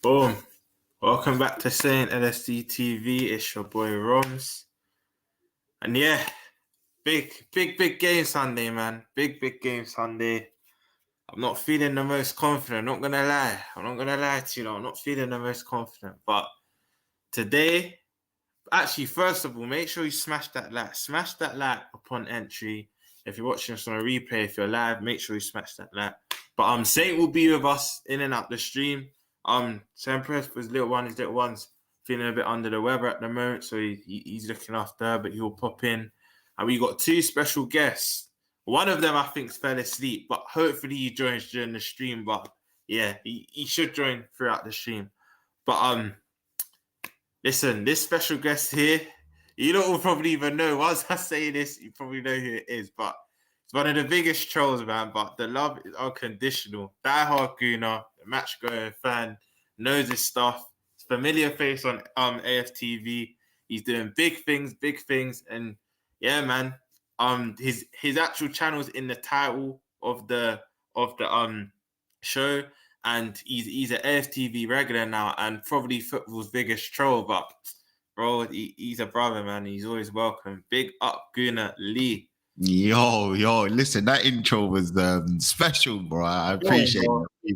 Boom. Welcome back to saying LFCTV. It's your boy Roms. And yeah, big game Sunday, man. Big game Sunday. I'm not feeling the most confident. I'm not gonna lie. I'm not gonna lie to you. I'm not feeling the most confident. But today, actually, first of all, make sure you smash that like. Smash that like upon entry. If you're watching us on a replay, if you're live, make sure you smash that like. But Saint will be with us in and out the stream. So impressed with his little ones feeling a bit under the weather at the moment, so he's looking after her, but he'll pop in. And we got two special guests. One of them I think fell asleep, but hopefully he joins during the stream. But yeah, he should join throughout the stream. But listen, this special guest here, you don't will probably even know. Once I say this, you probably know who it is. But it's one of the biggest trolls, man. But the love is unconditional. Die-hard Gooner, the match-going fan, knows his stuff. It's familiar face on AFTV. He's doing big things, and yeah, man. His actual channel's in the title of the show, and he's an AFTV regular now, and probably football's biggest troll. But bro, he's a brother, man. He's always welcome. Big up, Gooner Lee. Yo, listen, that intro was special, bro. I appreciate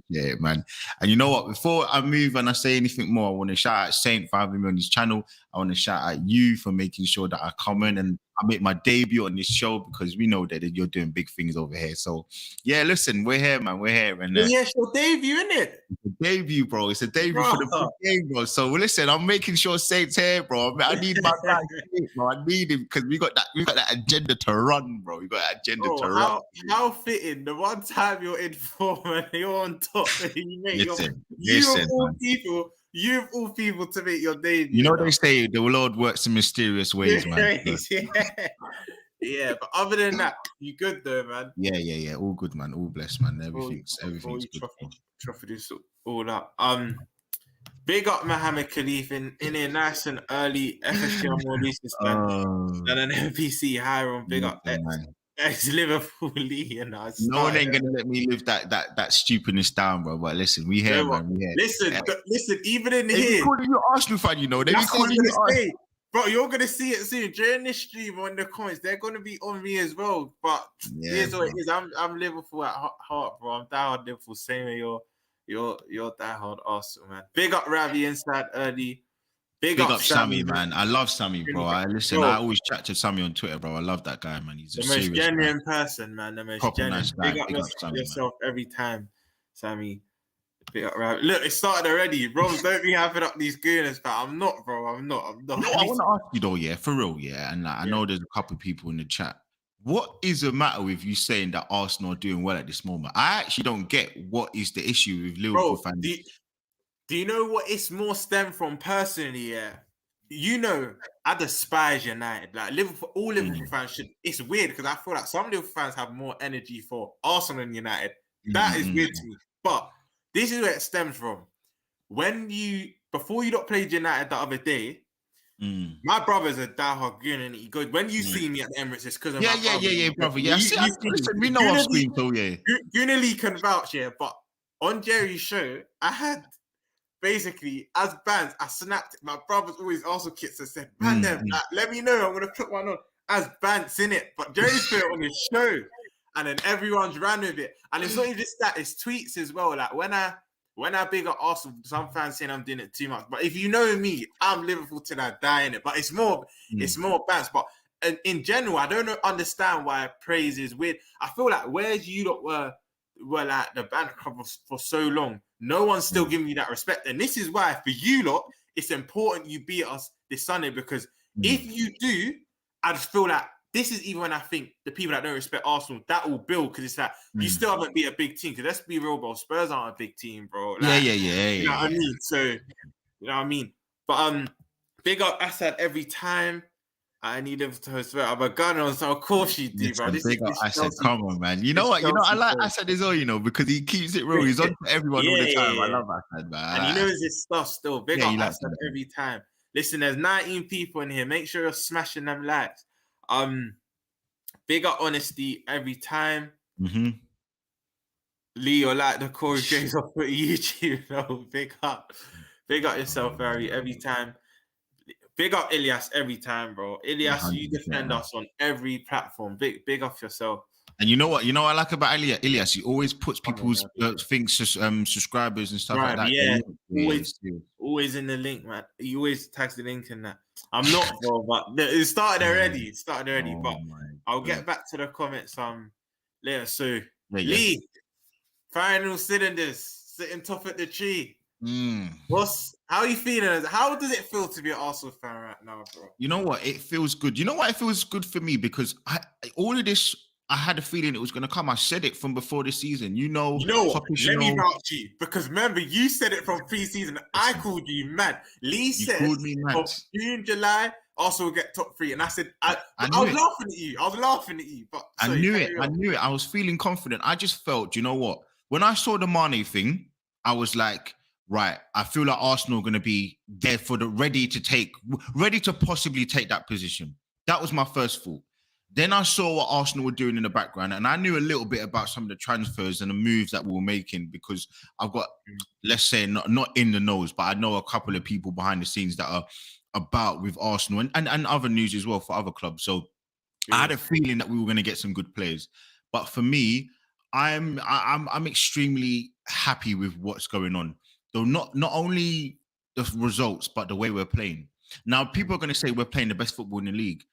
it, man. And you know what? Before I move and I say anything more, I want to shout out Saint for having me on his channel. I want to shout out you for making sure that I come in and I make my debut on this show, because we know that you're doing big things over here. So, yeah, listen, we're here, man. We're here. And it's your debut, isn't it? It's a debut, bro. It's a debut for the game, bro. So, listen, I'm making sure Saint's here, bro. I need my guy, bro. I need him because we got that agenda to run, bro. We got that agenda to run. How fitting. The one time you're in form and you're on top, and you make you of all people to make your debut. You know they say the Lord works in mysterious ways, man. Yeah, but other than that, you good though, man. Yeah. All good, man. All blessed, man. Everything's good. Trophy this all up. Big up Mohammed Khalif in here, nice and early. FSG more recent than an NPC Hiram. Big up ex-Liverpool Lee, and no one ain't gonna let me live that stupidness down, bro. But listen, we here, man. We here. Listen. Even in they here, be calling you Arsenal fan, you know. They be calling you Arsenal. Bro, you're gonna see it soon during this stream or in the comments. They're gonna be on me as well. But here's what it is. I'm Liverpool at heart, bro. I'm diehard Liverpool. Same way you're diehard Arsenal, man. Big up Ravi inside early. Big up Sammy, man. I love Sammy, bro. I always chat to Sammy on Twitter, bro. I love that guy, man. He's the most genuine person, man. The most genuine. Nice guy. Big up yourself every time, Sammy. Big up Ravi. Look, it started already. Bro, don't be having up these gooners, but I'm not, bro. I'm not. No, I want to ask you though, yeah, for real, yeah. And I know there's a couple of people in the chat. What is the matter with you saying that Arsenal are doing well at this moment? I actually don't get what is the issue with Liverpool fans. Do you know what it's more stemmed from personally? Yeah, you know, I despise United. Like Liverpool, all Liverpool fans should. It's weird because I feel like some Liverpool fans have more energy for Arsenal than United. That is weird to me. But this is where it stems from. Before you not played United the other day, my brother's a diehard Gooner, and he goes, when you see me at the Emirates, it's because of my brother. Yeah, we know off screen, so yeah. Gooner Lee can vouch here, but on Jerry's show, I had basically as bands, I snapped it. My brother's always also kids and said, man, like, let me know, I'm gonna put one on as bands in it. But Jerry's put it on his show, and then everyone's ran with it. And it's not even just that, it's tweets as well. Like when I big up Arsenal, some fans saying I'm doing it too much. But if you know me, I'm Liverpool till I die in it. But it's more bands. But in general, I don't understand why praise is weird. I feel like whereas you lot were like the band cover for so long, no one's still giving you that respect. And this is why for you lot, it's important you beat us this Sunday, because if you do, I just feel like this is even when I think the people that don't respect Arsenal, that will build, because it's like you still haven't beat a big team. Because let's be real, bro, Spurs aren't a big team, bro. Like, you know what I mean? So, you know what I mean? But big up Assad every time. I need him to host. I'm a gunner, so of course you do, bro. Big up Assad, come on, man. You know what? I like Assad as well, you know, because he keeps it real. He's on to everyone all the time. I love Assad, man. And he knows his stuff still. Big up Assad every time. Listen, there's 19 people in here. Make sure you're smashing them likes. Big up Honesty every time. Lee, you're like the Corey Graves off of YouTube. No, big up yourself, Harry. Every time. Big up Ilyas every time, bro. Ilyas, you 100%, defend man. us on every platform. Big up yourself. And you know what? You know what I like about Ilyas? He always puts Come on, people's man. Big things, subscribers and stuff like Right, that. yeah. Yeah, it's serious. Always in the link, man. He always tags the link in that. I'm not, bro, but it started already. Oh But my I'll god. get back to the comments later. So Yeah. Lee, final cylinders, sitting top at the tree. How are you feeling? How does it feel to be an Arsenal fan right now, bro? You know what? It feels good. You know what? It feels good for me because all of this, I had a feeling it was going to come. I said it from before the season. You know what? Poppy, Let me vouch you because remember you said it from pre-season. I called you mad. Lee You said called me mad. from June, July, Arsenal will get top 3, and I said I knew was it. laughing at you. I was laughing at you, but I knew it. I was feeling confident. I just felt, you know what? When I saw the Mane thing, I was like, right, I feel like Arsenal are going to be there for ready to possibly take that position. That was my first thought. Then I saw what Arsenal were doing in the background, and I knew a little bit about some of the transfers and the moves that we were making because I've got, let's say, not in the nose, but I know a couple of people behind the scenes that are about with Arsenal and other news as well for other clubs. So I had a feeling that we were going to get some good players, but for me, I'm extremely happy with what's going on. Though not only the results, but the way we're playing. Now, people are going to say we're playing the best football in the league.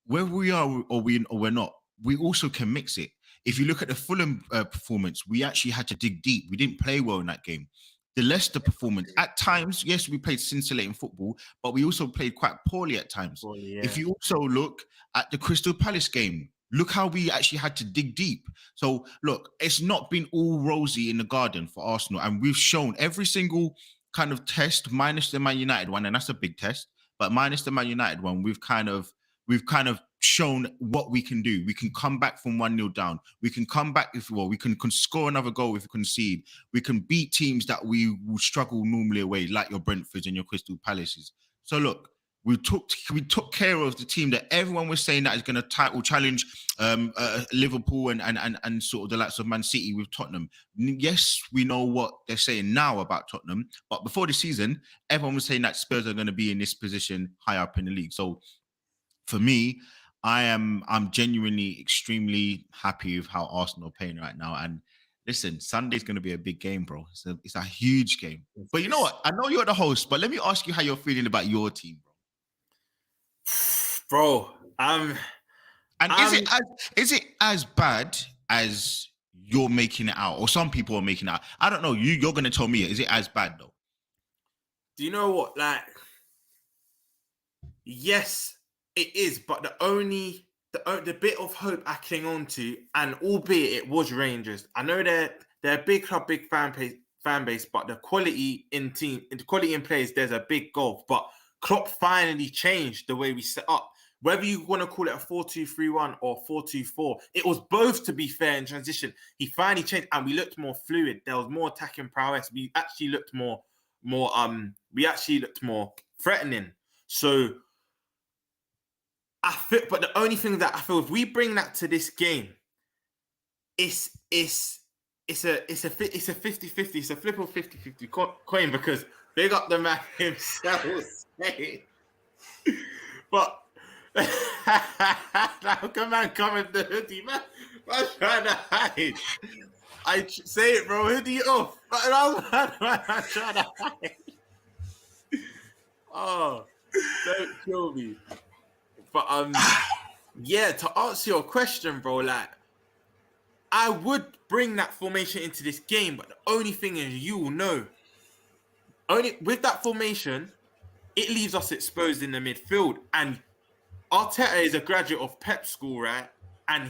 Whether we are or we're not, we also can mix it. If you look at the Fulham performance, we actually had to dig deep. We didn't play well in that game. The Leicester performance, at times, yes, we played scintillating football, but we also played quite poorly at times. If you also look at the Crystal Palace game, look how we actually had to dig deep. So, look, it's not been all rosy in the garden for Arsenal, and we've shown every single kind of test, minus the Man United one, and that's a big test. But minus the Man United one, we've kind of shown what we can do. We can come back from 1-0 down. We can come back we can score another goal if we concede. We can beat teams that we would struggle normally away, like your Brentfords and your Crystal Palaces. So look, we took care of the team that everyone was saying that is going to title challenge Liverpool and sort of the likes of Man City with Tottenham. Yes, we know what they're saying now about Tottenham, but before the season, everyone was saying that Spurs are going to be in this position high up in the league. So for me, I'm genuinely extremely happy with how Arsenal are playing right now. And listen, Sunday's going to be a big game, bro. It's a huge game. But you know what? I know you're the host, but let me ask you how you're feeling about your team, bro. Is it as bad as you're making it out, or some people are making it out? I don't know. You're going to tell me. Is it as bad though? Do you know what? Like, yes, it is, but the bit of hope I cling on to, and albeit it was Rangers, I know they're a big club, big fan base, but the quality in players, there's a big gulf. But Klopp finally changed the way we set up. Whether you want to call it a 4-2-3-1 or 4-2-4, it was both, to be fair, in transition. He finally changed, and we looked more fluid. There was more attacking prowess. We actually looked more threatening. So I feel, but the only thing that I feel, if we bring that to this game, it's a 50-50, it's a flip of 50-50 coin, because big up the man himself. But how come man come in the hoodie, man? I'm trying to hide. I say it, bro. Hoodie off. I'm trying to hide. Oh, don't kill me. But yeah, to answer your question, bro, like, I would bring that formation into this game, but the only thing is, you will know, only with that formation, it leaves us exposed in the midfield. And Arteta is a graduate of Pep school, right? And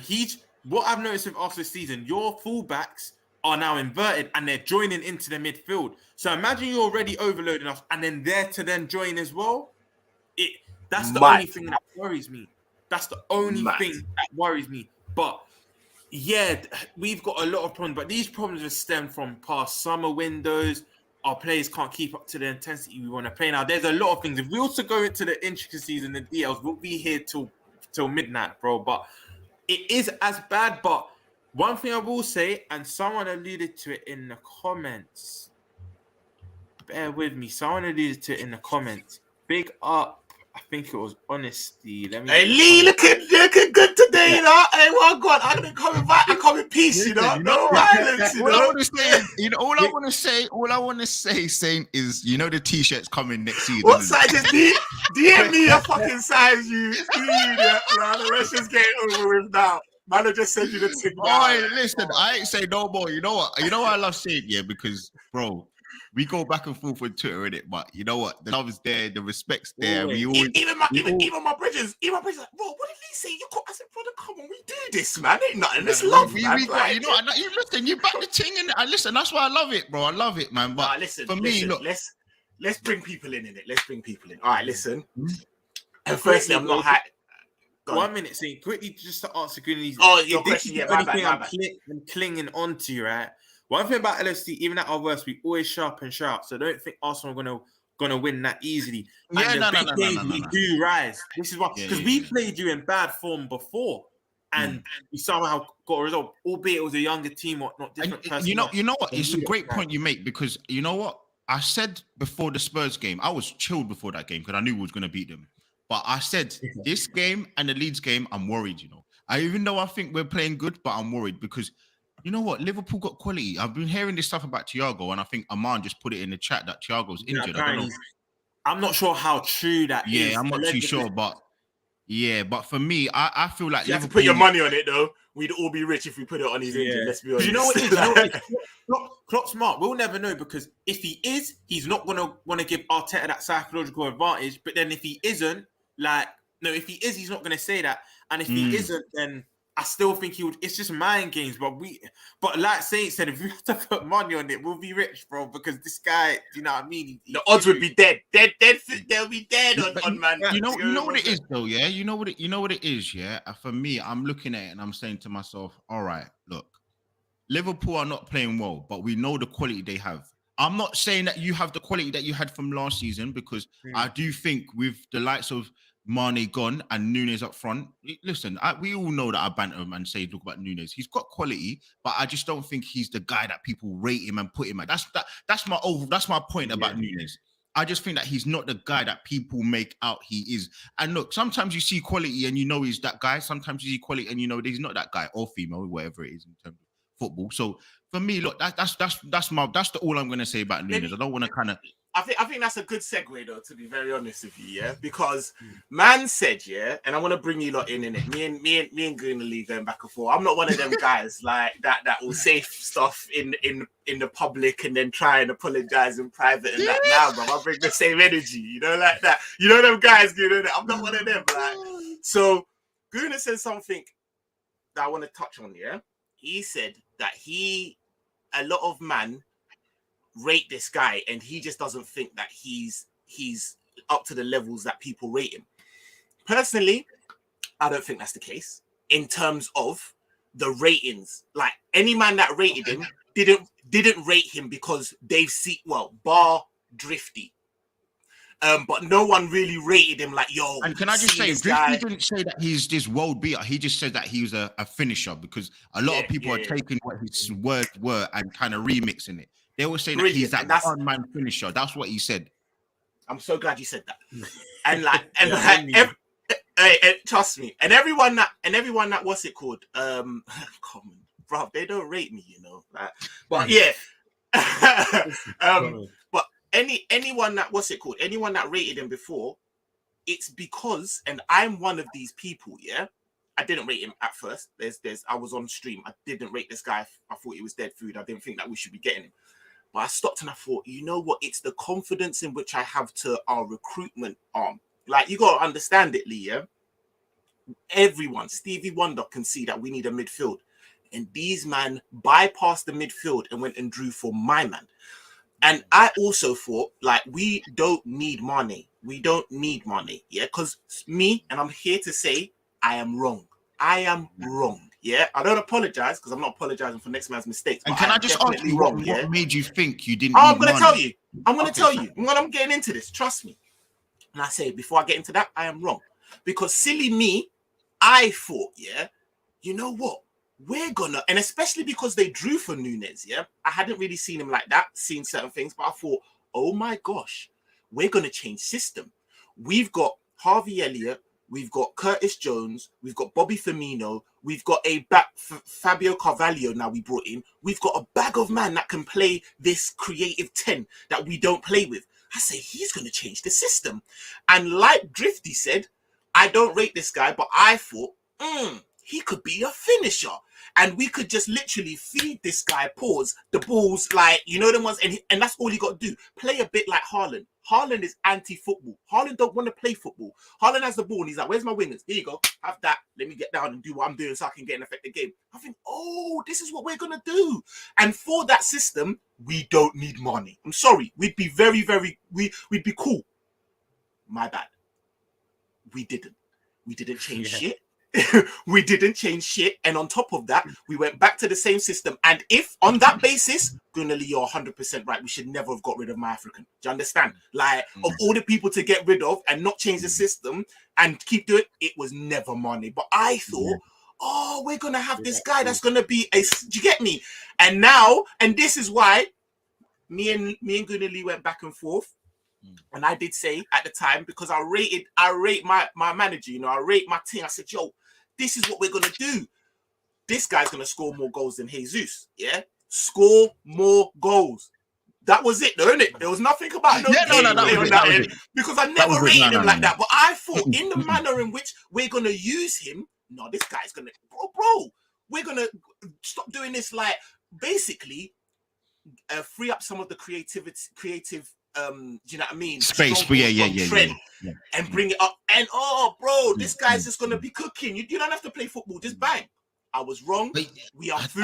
what I've noticed with us this season, your fullbacks are now inverted and they're joining into the midfield. So imagine you're already overloading us, and then they're to then join as well. That's the only thing that worries me. That's the only thing that worries me. But yeah, we've got a lot of problems, but these problems have stemmed from past summer windows. Our players can't keep up to the intensity we want to play. Now, there's a lot of things. If we also go into the intricacies and the details, we'll be here till midnight, bro. But it is as bad, but One thing I will say, and someone alluded to it in the comments. Bear with me. Someone alluded to it in the comments. Big up. I think it was Honesty. Let me Hey get the Lee, comment. looking good today, you know. Hey, well, God, I'm gonna come back. I come in peace, you know. Listen, you know No what? violence, you All I know. want to say is, all I want to say, Saint, is, you know, the t-shirts coming next season. What Isn't it? size is DM me a fucking size, you idiot, man. Let's just get it over with now. Man, I just send you the tip now. Oh, listen, I ain't say no more. You know what? You know what I love saying, yeah, because, bro, we go back and forth with Twitter, innit? But you know what? The love is there, the respect's there. Always. Even my bridges, like, bro, what did Lee say? I said, brother, come on, we do this, man. Ain't nothing. It's love, man. We got, you know, you listen, you back the thing, and listen, that's why I love it, bro. I love it, man. But me, look, let's bring people in it. Let's bring people in. All right, listen. And firstly, I'm not high. 1 minute, saying quickly just to answer Gooner. Oh, your question, yeah, my bad. I'm clinging onto, right? One thing about LFC, even at our worst, we always sharp and sharp. So don't think Arsenal are gonna win that easily. Yeah, and the big games we do rise. This is why, because we played you in bad form before, and we somehow got a result, albeit it was a younger team or not different person. You know what? It's a great point you make, because you know what? I said before the Spurs game, I was chilled before that game because I knew we was gonna beat them. But I said this game and the Leeds game, I'm worried, you know. Even though I think we're playing good, but I'm worried because, you know what? Liverpool got quality. I've been hearing this stuff about Thiago, and I think Aman just put it in the chat that Thiago's injured. I don't know. I'm not sure how true that is. Yeah, I'm not too sure, but for me, I feel like you have to put your money on it, though. We'd all be rich if we put it on his injured. Let's be honest. You know what it is? Klopp's smart. We'll never know, because if he is, he's not gonna want to give Arteta that psychological advantage. But then if he isn't, if he is, he's not going to say that. And if he isn't, then I still think he would. It's just mind games. But like Saint said, if we have to put money on it, we'll be rich, bro. Because this guy, do you know what I mean? The odds would be dead. They'll be dead on man. You know what it is, though, yeah. You know what it is, yeah. For me, I'm looking at it and I'm saying to myself, all right, look, Liverpool are not playing well, but we know the quality they have. I'm not saying that you have the quality that you had from last season, because I do think with the likes of Mane gone and Nunez up front, listen, we all know that I banter him and say talk about Nunez. He's got quality, but I just don't think he's the guy that people rate him and put him at. That's my point about Nunez. I just think that he's not the guy that people make out he is. And look, sometimes you see quality and you know he's that guy. Sometimes you see quality and you know he's not that guy, or female, whatever it is in terms of football. So for me, look, that's all I'm gonna say about Nunez. I don't want to kind of. I think that's a good segue, though, to be very honest with you, yeah. Because man said, yeah, and I want to bring you lot in it. Me and Gooner Lee going back and forth. I'm not one of them guys like that will say stuff in the public and then try and apologize in private and that. Now, bro, I bring the same energy, you know, like that. You know them guys, Gooner. I'm not one of them. Like, so Gooner said something that I want to touch on. Yeah, he said that a lot of man rate this guy and he just doesn't think that he's up to the levels that people rate him. Personally, I don't think that's the case in terms of the ratings. Like, any man that rated him didn't rate him because they've seen, bar Drifty. But no one really rated him like, yo. And can I just say, Drifty didn't say that he's this world beater. He just said that he was a finisher, because a lot of people are taking what his words were and kind of remixing it. They were saying that he's that one-man finisher. That's what he said. I'm so glad you said that. And trust me. And everyone that what's it called? Come on, bro. They don't rate me, you know. But yeah. But anyone that what's it called? Anyone that rated him before, it's because, and I'm one of these people, yeah. I didn't rate him at first. I was on stream. I didn't rate this guy. I thought he was dead food. I didn't think that we should be getting him. But I stopped and I thought, you know what? It's the confidence in which I have to our recruitment arm. Like, you got to understand it, Lee, yeah? Everyone, Stevie Wonder, can see that we need a midfield. And these man bypassed the midfield and went and drew for my man. And I also thought, like, we don't need Mane. We don't need Mane, yeah? Because me, and I'm here to say, I am wrong. I am wrong. Yeah, I don't apologize because I'm not apologizing for next man's mistakes. And can I just ask you what made you think you didn't? I'm going to tell you. I'm getting into this. Trust me. And I say, before I get into that, I am wrong. Because silly me, I thought, yeah, you know what? we're gonna, and especially because they drew for Nunez, yeah. I hadn't really seen him like that, seen certain things, but I thought, oh my gosh, we're gonna change system. We've got Harvey Elliott, we've got Curtis Jones, we've got Bobby Firmino, we've got a back Fabio Carvalho. Now we brought in, we've got a bag of man that can play this creative 10 that we don't play with. I say he's gonna change the system, and like Drifty said, I don't rate this guy, but I thought, he could be a finisher. And we could just literally feed this guy, the balls, like, you know, the ones, and that's all you got to do. Play a bit like Haaland. Haaland is anti-football. Haaland don't want to play football. Haaland has the ball and he's like, where's my wingers? Here you go. Have that. Let me get down and do what I'm doing so I can get an effective game. I think, oh, this is what we're going to do. And for that system, we don't need money. I'm sorry. We'd be we'd be cool. My bad. We didn't change shit. We didn't change shit, and on top of that, we went back to the same system. And if on that basis, Gooner, you're 100% right. We should never have got rid of my African. Do you understand? Like, of all the people to get rid of and not change the system and keep doing it, was never money. But I thought, oh, we're gonna have this guy that's gonna be a. Do you get me? And now, and this is why me and Gooner went back and forth. And I did say at the time, because I rate my manager, you know, I rate my team. I said, yo, this is what we're going to do. This guy's going to score more goals than Jesus. Yeah. Score more goals. That was it, though, isn't it? There was nothing about because I never rated him like that. But I thought in the manner in which we're going to use him, no, this guy's going to, bro, we're going to stop doing this. Like, basically, free up some of the creative, do you know what I mean? Space, and bring it up. And bro, this guy's just gonna be cooking. You don't have to play football, just bang. I was wrong. We are food.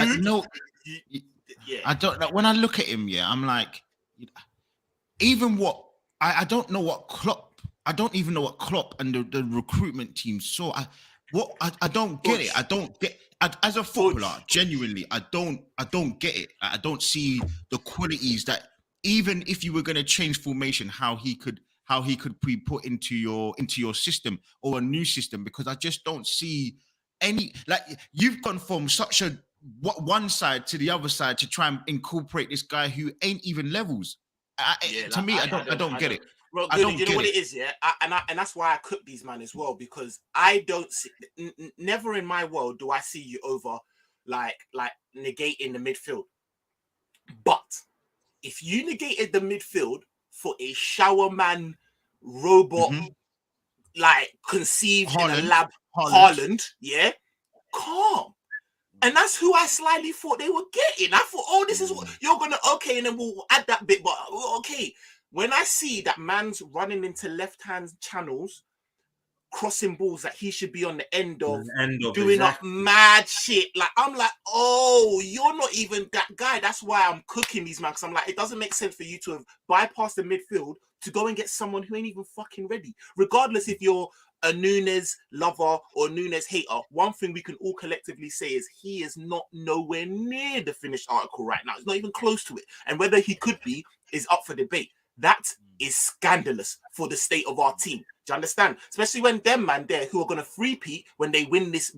I don't know. When I look at him, I'm like, even what I don't know what Klopp. I don't even know what Klopp and the recruitment team saw. I don't get it. I don't get. As a footballer, genuinely, I don't get it. I don't see the qualities that. Even if you were going to change formation, how he could be put into your system or a new system, because I just don't see any, like, you've gone from such a one side to the other side to try and incorporate this guy who ain't even levels. I don't get it. Well, good, you know what it is, yeah, and that's why I cook these man as well, because I don't see, never in my world do I see you over like negating the midfield, but. If you negated the midfield for a shower man robot, like conceived in a lab, Haaland, yeah, calm. And that's who I slightly thought they were getting. I thought, oh, this is what you're gonna, okay, and then we'll add that bit, but okay. When I see that man's running into left-hand channels, crossing balls that he should be on the end of doing up mad shit. Like, I'm like, oh, you're not even that guy. That's why I'm cooking these man. Because I'm like, it doesn't make sense for you to have bypassed the midfield to go and get someone who ain't even fucking ready. Regardless if you're a Nunez lover or Nunez hater, one thing we can all collectively say is he is not nowhere near the finished article right now. It's not even close to it. And whether he could be is up for debate. That is scandalous for the state of our team. Do you understand? Especially when them man there who are going to three-peat when they win this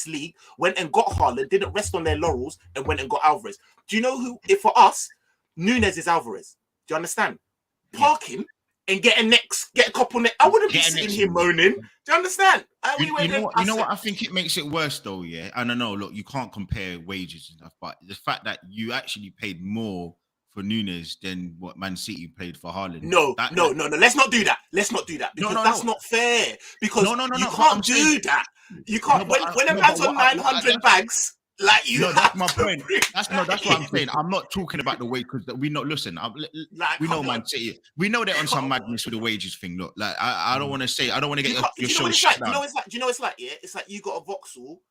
league, went and got Haaland, didn't rest on their laurels, and went and got Alvarez. Do you know who? If for us, Nunez is Alvarez. Do you understand? Park him and get a couple next. I wouldn't be sitting here moaning. Do you understand? You know what? I think it makes it worse though. Yeah, and I know. Look, you can't compare wages and stuff, but the fact that you actually paid more for Nunez than what Man City played for Haaland. No. Let's not do that. Because that's not fair. Because you can't do that. You can't. When a man's on 900 bags, like you. No, that's my point. That's what I'm saying. I'm not talking about the wage because we know. Listen, we know Man City. We know they're on some madness with the wages thing. Look, like I don't want to say. I don't want to get your show shut down. Do you know what it's like? Yeah, it's like you got a Vauxhall.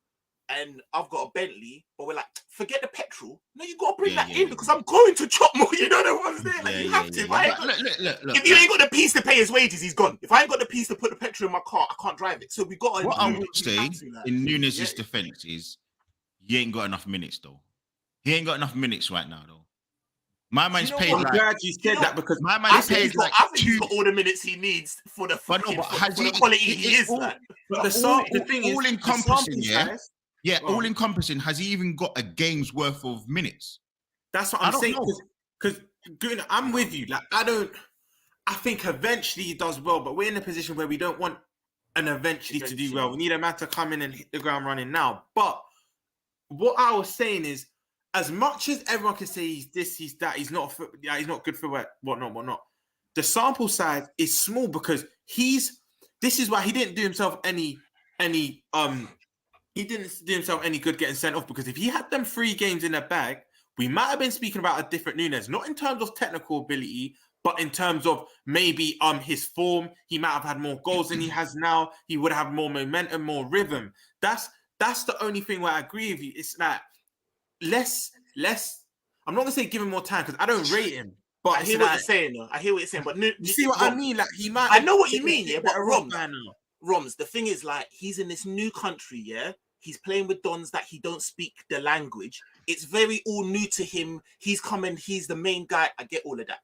And I've got a Bentley, but we're like, forget the petrol. No, you got to bring that in because I'm going to chop more. You know the ones there. Like, you have to. Look, if you ain't got the piece to pay his wages, he's gone. If I ain't got the piece to put the petrol in my car, I can't drive it. So we got to. What I would say in Nunez's defense is, he ain't got enough minutes though. He ain't got enough minutes right now though. My man's paid. I'm glad you said that because my man's paid like I think he's got all the minutes he needs for the quality he is. But the thing is, all encompassing, yeah. Yeah, Well, all encompassing. Has he even got a game's worth of minutes? that's what I I'm don't saying. know. Because I'm with you. Like, I think eventually he does well, but we're in a position where we don't want an eventually to do well. We need a man to come in and hit the ground running now. But what I was saying is, as much as everyone can say he's this, he's that, he's not good for whatnot. The sample size is small because this is why he didn't do himself any he didn't do himself any good getting sent off, because if he had them 3 games in the bag, we might have been speaking about a different Nunez, not in terms of technical ability, but in terms of maybe his form. He might have had more goals than he has now. He would have more momentum, more rhythm. That's the only thing where I agree with you. It's like less. I'm not gonna say give him more time because I don't rate him. But I hear what you're saying, though. I hear what you're saying, but you see what I mean? Like he might. I know what you mean, yeah. But Roms, Roms, the thing is, like, he's in this new country, yeah. He's playing with dons that he don't speak the language. It's very all new to him. He's coming. He's the main guy. I get all of that.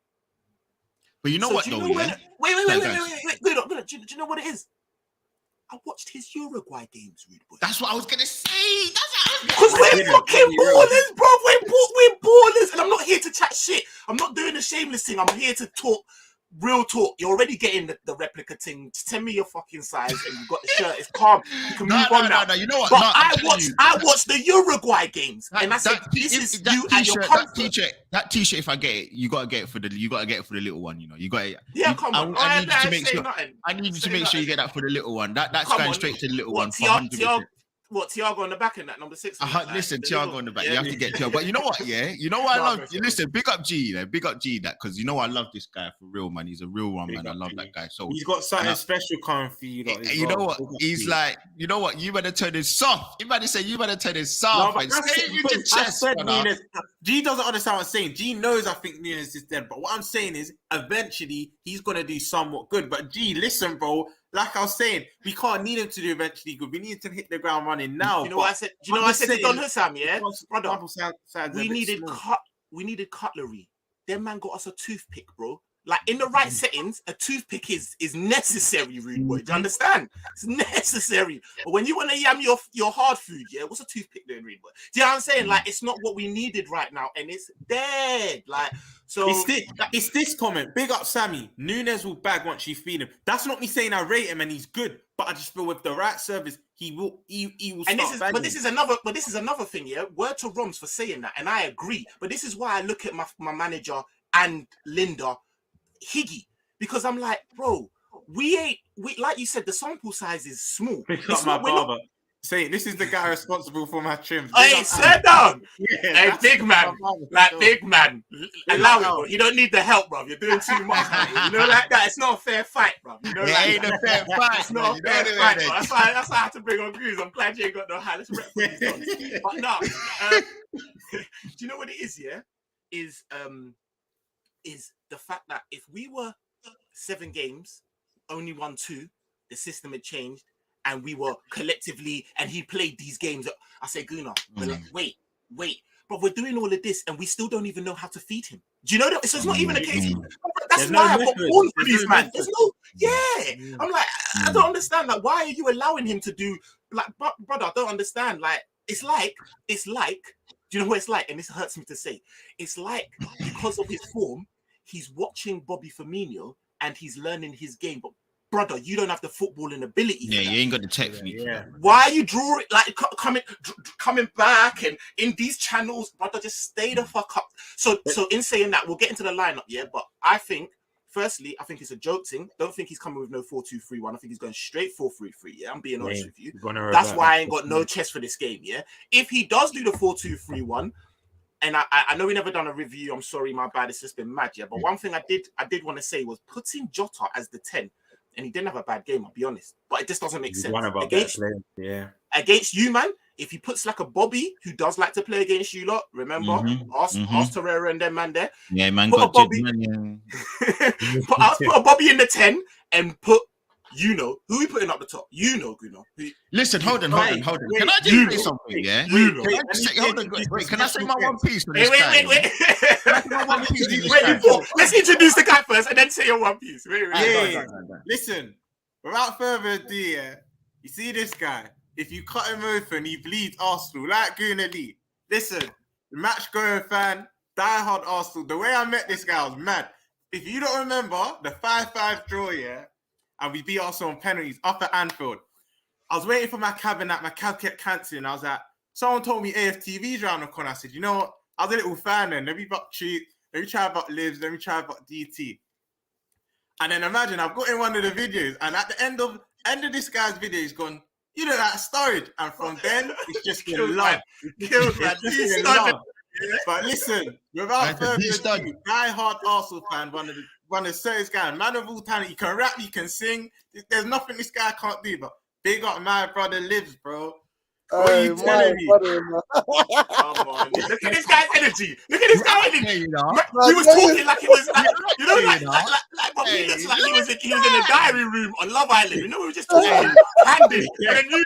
But you know what, though? Wait. Do you know what it is? I watched his Uruguay games, rude boy. That's what I was gonna say. Because we're fucking ballers, bro. We're ballers, and I'm not here to chat shit. I'm not doing a shameless thing. I'm here to talk real talk. You're already getting the replica thing. Just tell me your fucking size, and you've got the shirt. It's calm. You can move on now. No. You know what? But I watched the Uruguay games, and I said, "This is you and your comfort." That t-shirt, if I get it, you gotta get it for the little one. You know, you got it. Yeah, come on. I need you to make sure you get that for the little one. That's going straight to the little one. What, Thiago on the back in that number 6? Listen, Thiago on the back. You have to get Thiago. But you know what? Yeah, you know what I love. Listen, big up G, big up G. That because you know I love this guy for real, man. He's a real one, man. I love that guy. So he's got something special coming for you. You know what? He's like, you know what? You better turn it soft. You better say you better turn it soft. G doesn't understand what I'm saying. G knows I think Nunez is dead. But what I'm saying is, eventually he's gonna do somewhat good. But G, listen, bro. Like I was saying, we can't need him to do eventually good. We need to hit the ground running now. You know what I said? Do you know what I said to Don Hussam, yeah? Brother, we needed cutlery. Them man got us a toothpick, bro. Like, in the right settings, a toothpick is necessary, rude boy. Do you understand? It's necessary. But when you want to yam your hard food, yeah, what's a toothpick doing, rude boy? Do you know what I'm saying? Like, it's not what we needed right now, and it's dead. Like, so it's this comment. Big up Sammy. Nunez will bag once you feed him. That's not me saying I rate him and he's good, but I just feel with the right service, he will start bagging. This is another thing, yeah. Word to Roms for saying that, and I agree. But this is why I look at my manager and Linda Higgy, because I'm like, bro, we like you said, the sample size is small. Pick up my barber. Say, this is the guy responsible for my trims. Hey, sit down. Yeah, hey, big man. Like, big man. Allow it, bro. You don't need the help, bro. You're doing too much, man. You know, like that. It's not a fair fight, bro. You know, it ain't a fair fight. It's not a fair fight, bro. That's why I had to bring on Goose. I'm glad you ain't got no high. Let's rep for these ones. But no. Do you know what it is, yeah? Is the fact that if we were 7 games, only won 2, the system had changed, and we were collectively, and he played these games. I say, Gooner, like, wait, but we're doing all of this, and we still don't even know how to feed him. Do you know that? So it's not even a case. That's why I've got born for these man. There's no, yeah. I'm like, I don't understand. Like, why are you allowing him to do? Like, brother, I don't understand. Like, it's like. Do you know what it's like? And this hurts me to say. It's like, because of his form, he's watching Bobby Firmino and he's learning his game. But brother, you don't have the footballing ability. Yeah, you ain't got the technique. Yeah. Why are you drawing like coming back and in these channels, brother? Just stay the fuck up. So in saying that, we'll get into the lineup, yeah. But I think, firstly, I think it's a joke thing. Don't think he's coming with no 4-2-3-1. I think he's going straight 4-3-3. Yeah, I'm being honest with you. That's why I ain't got no chest for this game. Yeah, if he does do the 4-2-3-1. And I know we never done a review. I'm sorry, my bad. It's just been mad, yeah. But one thing I did want to say was putting Jota as the 10, and he didn't have a bad game, I'll be honest. But it just doesn't make sense. Against you, man. If he puts like a Bobby who does like to play against you lot, remember, ask Torreira and them man there. Yeah, man. Put a Bobby. Put a Bobby in the 10 and put. You know who we putting up the top. You know, Gooner. Listen, hold on. Can I just say something? Yeah. Wait. Can I say my one piece? Wait. Let's introduce the guy first, and then say your one piece. Wait. Listen, without further ado, you see this guy. if you cut him open, he bleeds Arsenal like Gooner. Listen, match going fan, diehard Arsenal. The way I met this guy was mad. If you don't remember the 5-5 draw, yeah, and we beat Arsenal on penalties up at Anfield, I was waiting for my cab and my cab kept cancelling. I was like, someone told me LFCTV's around the corner. I said, you know what? I was a little fan then. Let me buck cheap. Let me try about Livs. Let me try about DT. And then imagine I've got in one of the videos, and at the end of this guy's video, he's gone, you know, that storage. And from then, it's just been love. Killed, man. It's been love. But listen, without further ado, die-hard Arsenal fan, one of the serious guys, man of all talent. He can rap, he can sing. There's nothing this guy can't do. But big up my brother Livs, bro. What are you telling me? Come on. Look at this guy's energy. Look at this guy's energy. He was talking like it was like, you know, like he looks like he was in a diary room on Love Island. You know, we were just talking handy.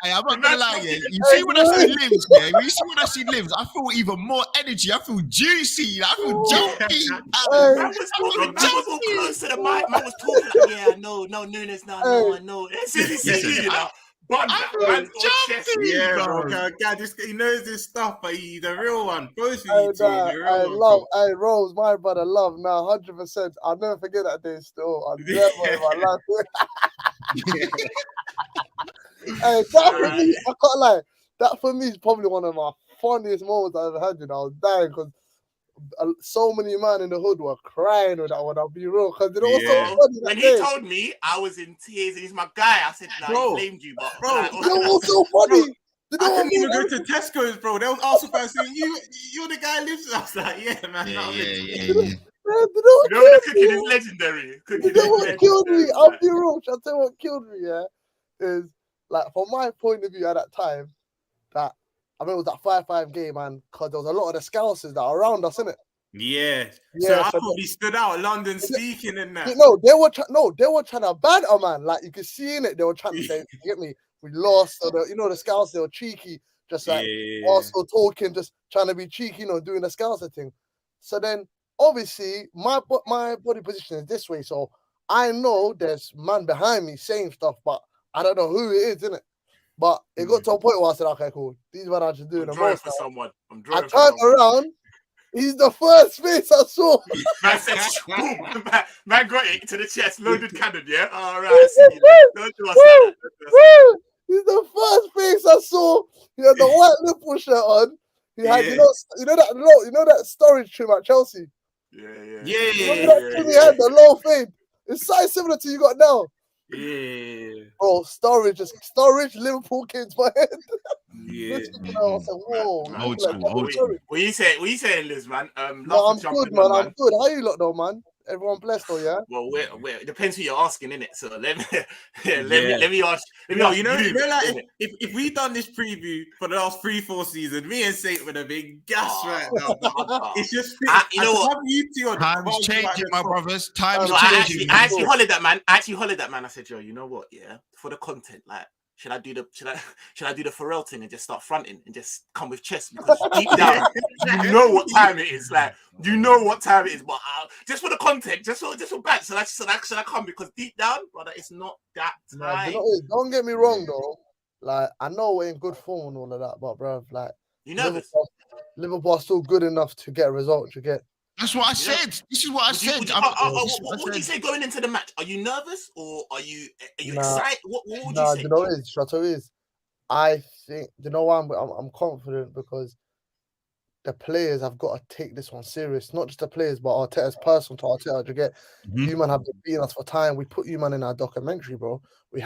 I'm not gonna lie, yeah. You see when I see Livs, yeah. When you see when I see Livs, I feel even more energy. I feel juicy. I feel jumpy. Man was all close to the mic. Man was talking like, yeah, no, Nunez, no, no. As soon as he see you know. Yeah, bro. Guy, he knows this stuff, but he's the real one. Both of you two, I Rose, my brother, love now, 100%. I'll never forget that day. Still, I'll never in my life. Hey, that for me, I can't lie. That for me is probably one of my funniest moments I've ever had. You know, I was dying because so many man in the hood were crying with that one. I'll be real, because it was so funny. When he told me, I was in tears, and he's my guy. I said, "No, he blamed you, but bro, it was so funny." I couldn't even go to Tesco's, bro. They was also saying, "You're the guy who lives." I was like, "Yeah, man." Yeah. You know the cooking is legendary. You know what killed me? I'll be real. I'll tell you what killed me. Yeah, is like from my point of view at that time, that. I mean, it was that 5-5 game, man, because there was a lot of the Scousers that are around us, innit? Yeah. So I probably stood out, London speaking in that. No, they were trying to banter, man. Like, you could see in it, they were trying to say, get me, we lost. Or the Scousers, they were cheeky, just like also talking, just trying to be cheeky, doing the Scouser thing. So then, obviously, my body position is this way, so I know there's man behind me saying stuff, but I don't know who it is, innit? But it got to a point where I said, okay, cool. These men are just doing the most. For someone. I turned around. He's the first face I saw. Man said, boom. Man got it to the chest. Loaded cannon, yeah? All right, I see you. Don't do us that. He's the first face I saw. He had the white Liverpool shirt on. He had, you know that storage trim at Chelsea? Yeah. He had the low fade. It's size similar to you got now. Yeah. Bro, storage, Liverpool kids, my head. Yeah. I said, whoa. Old school. What you saying, Liz, man? No, I'm good, man. I'm good. How you lot, though, man? Everyone blessed, though, yeah? Well, it depends who you're asking, innit? So let me ask. You know, like, if we done this preview for the last 3-4 seasons, me and Saint would have been gas right now. It's just you know what? Time's changing, my brothers. Time's changing. I actually hollered that man. I said, yo, you know what? Yeah, for the content, like. Should I do the Pharrell thing and just start fronting and just come with chest? Because deep down, you know what time it is. Like, you know what time it is. But just for the content, just for back. So should I come? Because deep down, brother, it's not that time. Don't get me wrong though. Like, I know we're in good form and all of that, but bro, like, you know, Liverpool are still good enough to get a result. To get. That's what I said. This is what I said. What would you say going into the match? Are you nervous or are you excited? What would you say? You know what it is? Chateau is. I think why I'm confident because the players have got to take this one serious. Not just the players, but Arteta's person to Arteta. You get you man have been beating us for time. We put you man in our documentary, bro. We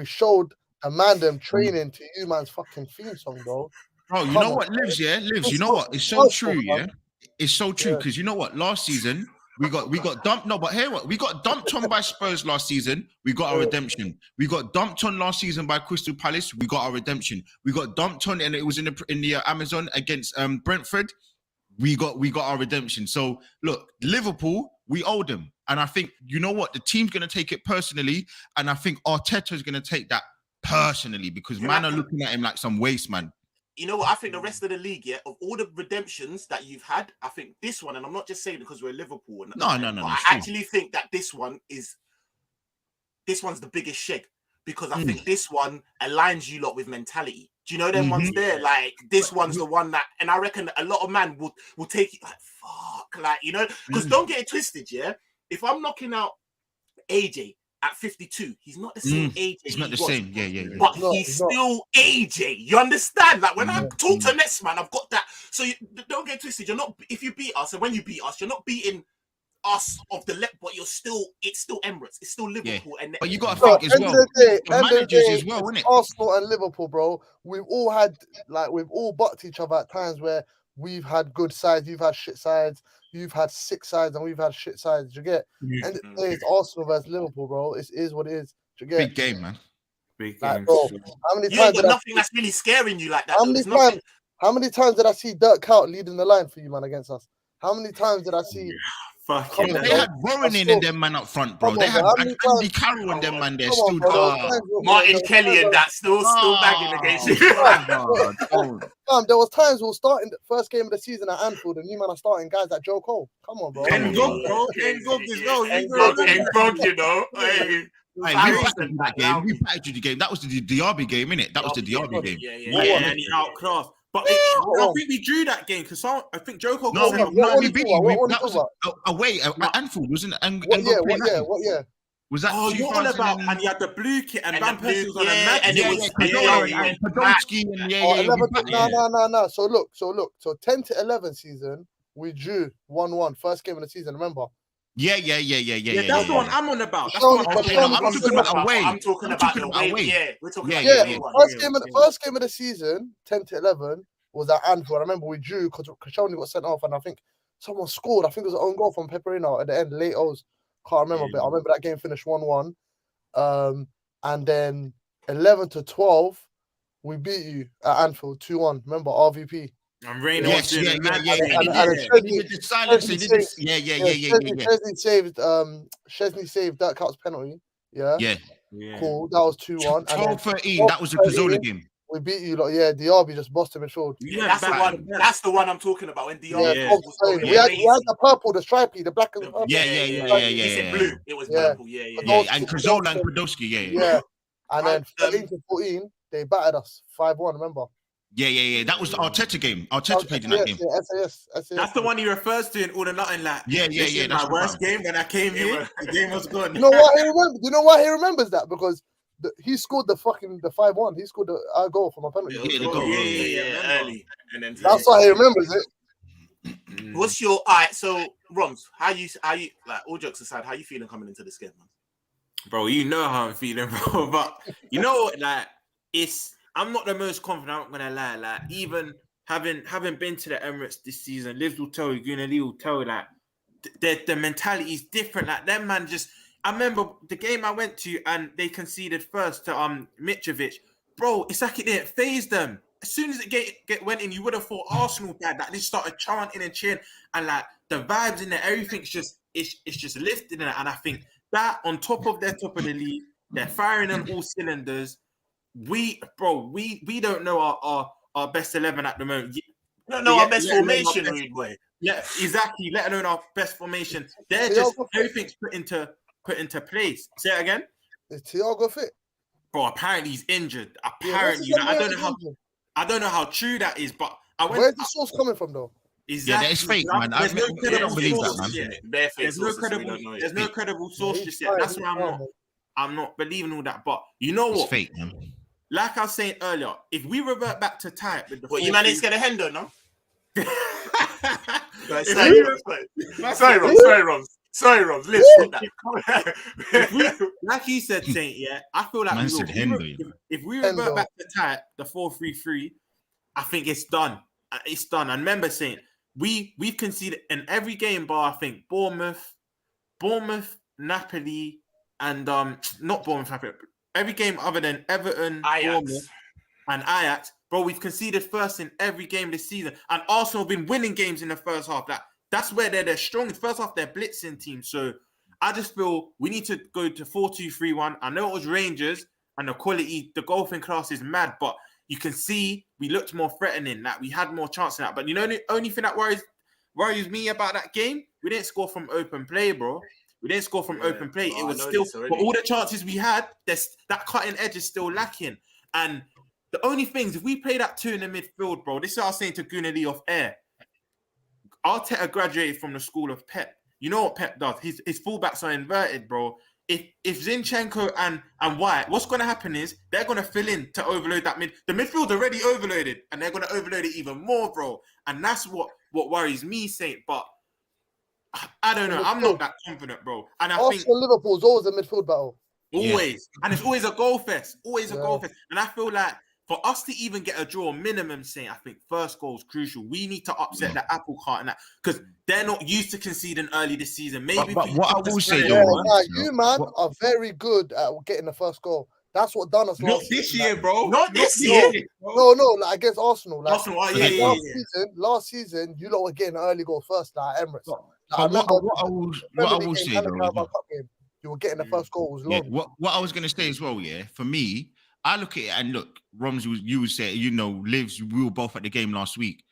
showed a man them training to you man's fucking theme song, bro. Bro, you know what, Livs, yeah? Livs, you know what? It's so true, yeah? It's so true, because you know what? Last season, we got dumped. No, but hear what? We got dumped on by Spurs last season. We got our redemption. We got dumped on last season by Crystal Palace. We got our redemption. We got dumped on, and it was in the Amazon against Brentford. We got our redemption. So, look, Liverpool, we owe them. And I think, you know what? The team's going to take it personally, and I think Arteta's going to take that personally, because man are looking at him like some waste man. You know what? I think the rest of the league, yeah, of all the redemptions that you've had, I think this one, and I'm not just saying because we're Liverpool. No. I actually think that this one's the biggest shake because I think this one aligns you lot with mentality. Do you know them ones there? Like this one's the one that, and I reckon a lot of man will take it like fuck, like because don't get it twisted, yeah. If I'm knocking out AJ at 52, he's not the same AJ. He's not the same, yeah. But he's still AJ. You understand? Like when I talk to next man, I've got that. So don't get twisted. You're not, if you beat us, and when you beat us, you're not beating us of the left, but it's still Emirates, it's still Liverpool, but you got to think as well. The managers as well, isn't it? Arsenal and Liverpool, bro. We've all bucked each other at times where we've had good sides, you've had shit sides, you've had sick sides, and we've had shit sides. You get? And it's Arsenal versus Liverpool, bro. It is what it is. You get? Big game, man. Big like, game. Bro, how many you times ain't got nothing that's really scaring you like that. How many times did I see Dirk Kuyt leading the line for you, man, against us? How many times did I see? They had Warren in them man up front, bro. They had Andy Carroll and them man there. Still Martin Kelly and that still bagging against you. There was times we'll start in the first game of the season at Anfield, and you man are starting guys like Joe Cole. Come on, bro. And Gog as well. And Gog, you know. We packed you the game. That was the Diaby game, innit? That was the Diaby game. Yeah, and he outclassed. But I think we drew that game because I think Joe Cole. No, we beat you. That was away at Anfield, wasn't it? What year? Was that? Oh, you're on about, and you had the blue kit, and Van Persie was on a match. And it was Podolski and No. So 10 to 11 season, we drew 1-1. First game of the season, remember? Yeah. That's the one I'm on about. I'm talking about away. I'm talking about the away. Yeah, we're talking about the first game of the season, 10 to 11, was at Anfield. I remember we drew because Koscielny got sent off, and I think someone scored. I think it was an own goal from Pepperino at the end, late O's. Can't remember, but I remember that game finished 1-1. And then 11 to 12, we beat you at Anfield 2-1. Remember RVP? And Reina was doing Chesney saved Dirk Kuyt's penalty. Yeah. Cool. That was 2-1. 12-13. That was the Cazorla game. We beat you. Diaby just busted midfield. That's the one I'm talking about. When Diaby we had the purple, the stripy, the black and purple. Yeah. It blue. It was purple. Yeah. And Cazorla and Podolski. Yeah. And then 13 to 14, they battered us 5-1. Remember? Yeah. That was the Arteta game. Arteta played in that game. SAS. That's the one he refers to in All or Nothing. Like, yeah. My worst game when I came here, the game was gone. You know why he remembers that? Because he scored the 5-1. He scored our goal from a penalty. Early. And then that's why he remembers it. What's your alright? So Roms, how you like? All jokes aside, how you feeling coming into this game, man? Bro, you know how I'm feeling, bro. But you know what? Like, I'm not the most confident. I'm not gonna lie. Like, even having been to the Emirates this season, Liz will tell you, Gooner Lee will tell you, like, the mentality is different. Like, them man just. I remember the game I went to and they conceded first to Mitrovic. Bro, it's like it didn't faze them. As soon as it went in, you would have thought Arsenal died. Like, they started chanting and cheering, and like the vibes in there, everything's just lifted in it. And I think that on top of the league, they're firing on all cylinders. We don't know our best 11 at the moment. Our best formation, rude boy. Yeah, exactly. Let alone our best formation. They're just everything's put into place. Say it again. Is Thiago fit? Bro, apparently he's injured. Apparently, I don't know how true that is, but where's the source coming from though? Exactly. Yeah, it's fake, man. I don't believe that, man. There's no credible source just yet. That's why I'm not believing all that. But you know what? It's fake, man. Like I was saying earlier, if we revert back to type with the you managed to get a Hendo, no? Sorry, Rob. Listen, like he said, Saint. Yeah, I feel like if we revert back to type the 4-3-3, I think it's done. It's done. And remember, Saint, we've conceded in every game bar. I think Bournemouth, Napoli, and not Bournemouth, Napoli. Every game other than Everton, Bournemouth, and Ajax, bro, we've conceded first in every game this season. And Arsenal have been winning games in the first half. That's where they're strongest. First half, they're blitzing team. So I just feel we need to go to 4-2-3-1. I know it was Rangers, and the quality, the golfing class is mad, but you can see we looked more threatening. Like, we had more chance in that. But you know, the only thing that worries me about that game, we didn't score from open play, bro. We didn't score from open play. Oh, it was I know still, this already. but all the chances we had, that cutting edge is still lacking. And the only things, if we play that 2 in the midfield, bro, this is what I was saying to Gooner off air. Arteta graduated from the school of Pep. You know what Pep does? His fullbacks are inverted, bro. If Zinchenko and White, what's going to happen is they're going to fill in to overload that mid. The midfield's already overloaded, and they're going to overload it even more, bro. And that's what worries me, Saint. But I don't know. I'm not that confident, bro. And I think Liverpool's always a midfield battle. Always. And it's always a goal fest. Always a goal fest. And I feel like for us to even get a draw minimum, Saint, I think first goal is crucial. We need to upset the apple cart and that because they're not used to conceding early this season. Maybe but what I will say, you man are very good at getting the first goal. That's what done us last year, bro. Not this year. No, like against Arsenal. Like, last season, you lot were getting an early goal first, like Emirates. What I will say, though, you were getting the first goal. Was long. What I was going to say as well, for me, I look at it and look, Roms, you would say, Livs, we were both at the game last week.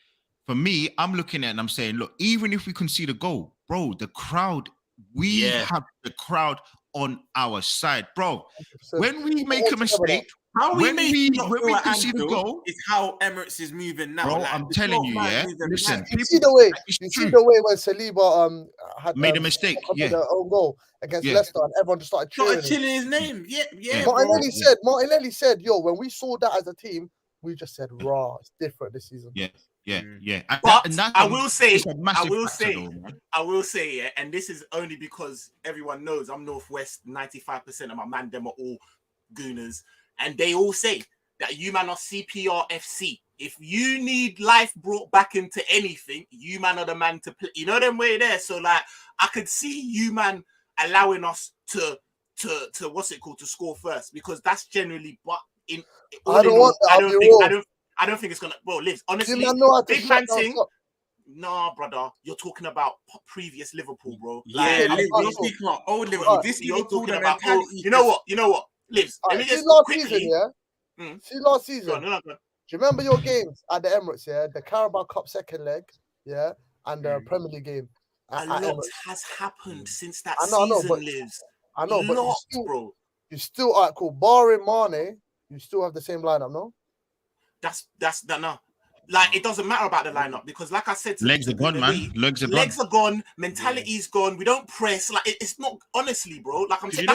For me, I'm looking at it and I'm saying, look, even if we concede a goal, bro, the crowd, we have the crowd on our side, bro. 100%. When we make a mistake, when we concede a goal, is how Emirates is moving now. Bro, like, I'm telling you, listen, you see the way when Saliba had made a mistake, the own goal against Leicester, and everyone just started cheering his name. Martinelli said, yo, when we saw that as a team, we just said, raw, it's different this season. But I will say, and this is only because everyone knows I'm Northwest. 95% of my man them are all Gooners, and they all say that you man are CPRFC. If you need life brought back into anything, you man are the man to play. You know them way there. So like, I could see you man allowing us to to score first, because that's generally. But I don't think it's gonna. Well, Liz, honestly, big man thing. Nah, brother, you're talking about previous Liverpool, bro. Like, you're speaking about old Liverpool. This you're talking about. You know what, Liz? Let me just quickly. See last season. Do you remember your games at the Emirates? Yeah, the Carabao Cup second leg, and the Premier League game. A lot has happened since that season, Liz. I know, but you still all right, cool. Barring Mane, you still have the same lineup, no? That's no. Like, it doesn't matter about the lineup, because, like I said, legs are gone, man. Legs are gone. Mentality's gone. We don't press. Like, it's not, honestly, bro. Like I'm saying,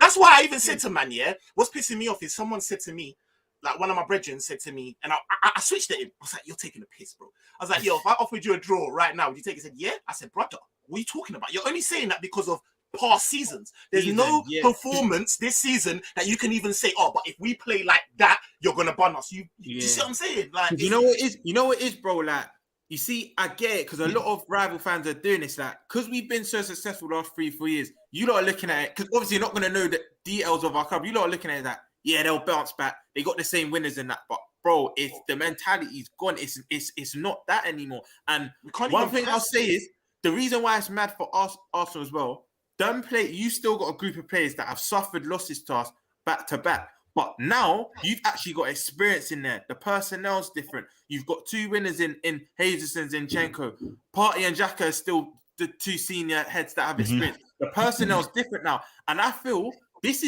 that's why I even said to man, what's pissing me off is someone said to me, like one of my brethren said to me, and I switched at him. I was like, "You're taking a piss, bro." I was like, "Yo, if I offered you a draw right now, would you take it?" He said, "Yeah." I said, "Brother, what are you talking about? You're only saying that because of past seasons. There's no performance this season that you can even say, oh, but if we play like that, you're gonna bun us." You see what I'm saying? Like, you know what it is, bro. Like, you see, I get it, because a lot of rival fans are doing this. Like, because we've been so successful the last 3-4 years, you lot are looking at it, because obviously you're not gonna know the details of our club. You lot are looking at that. Yeah, they'll bounce back. They got the same winners in that, but bro, it's the mentality's gone. It's not that anymore. And one thing I'll say is the reason why it's mad for us, Arsenal as well. You still got a group of players that have suffered losses to us back to back. But now you've actually got experience in there. The personnel's different. You've got 2 winners in Jesus and Zinchenko. Partey and Xhaka are still the 2 senior heads that have experience. The personnel's different now. And I feel this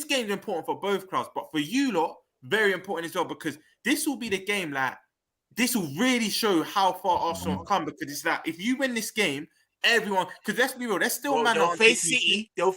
game's important for both clubs, but for you lot, very important as well, because this will be the game, like, this will really show how far Arsenal have come, because it's like, if you win this game, everyone, because let's be real, there's still man. They'll face City and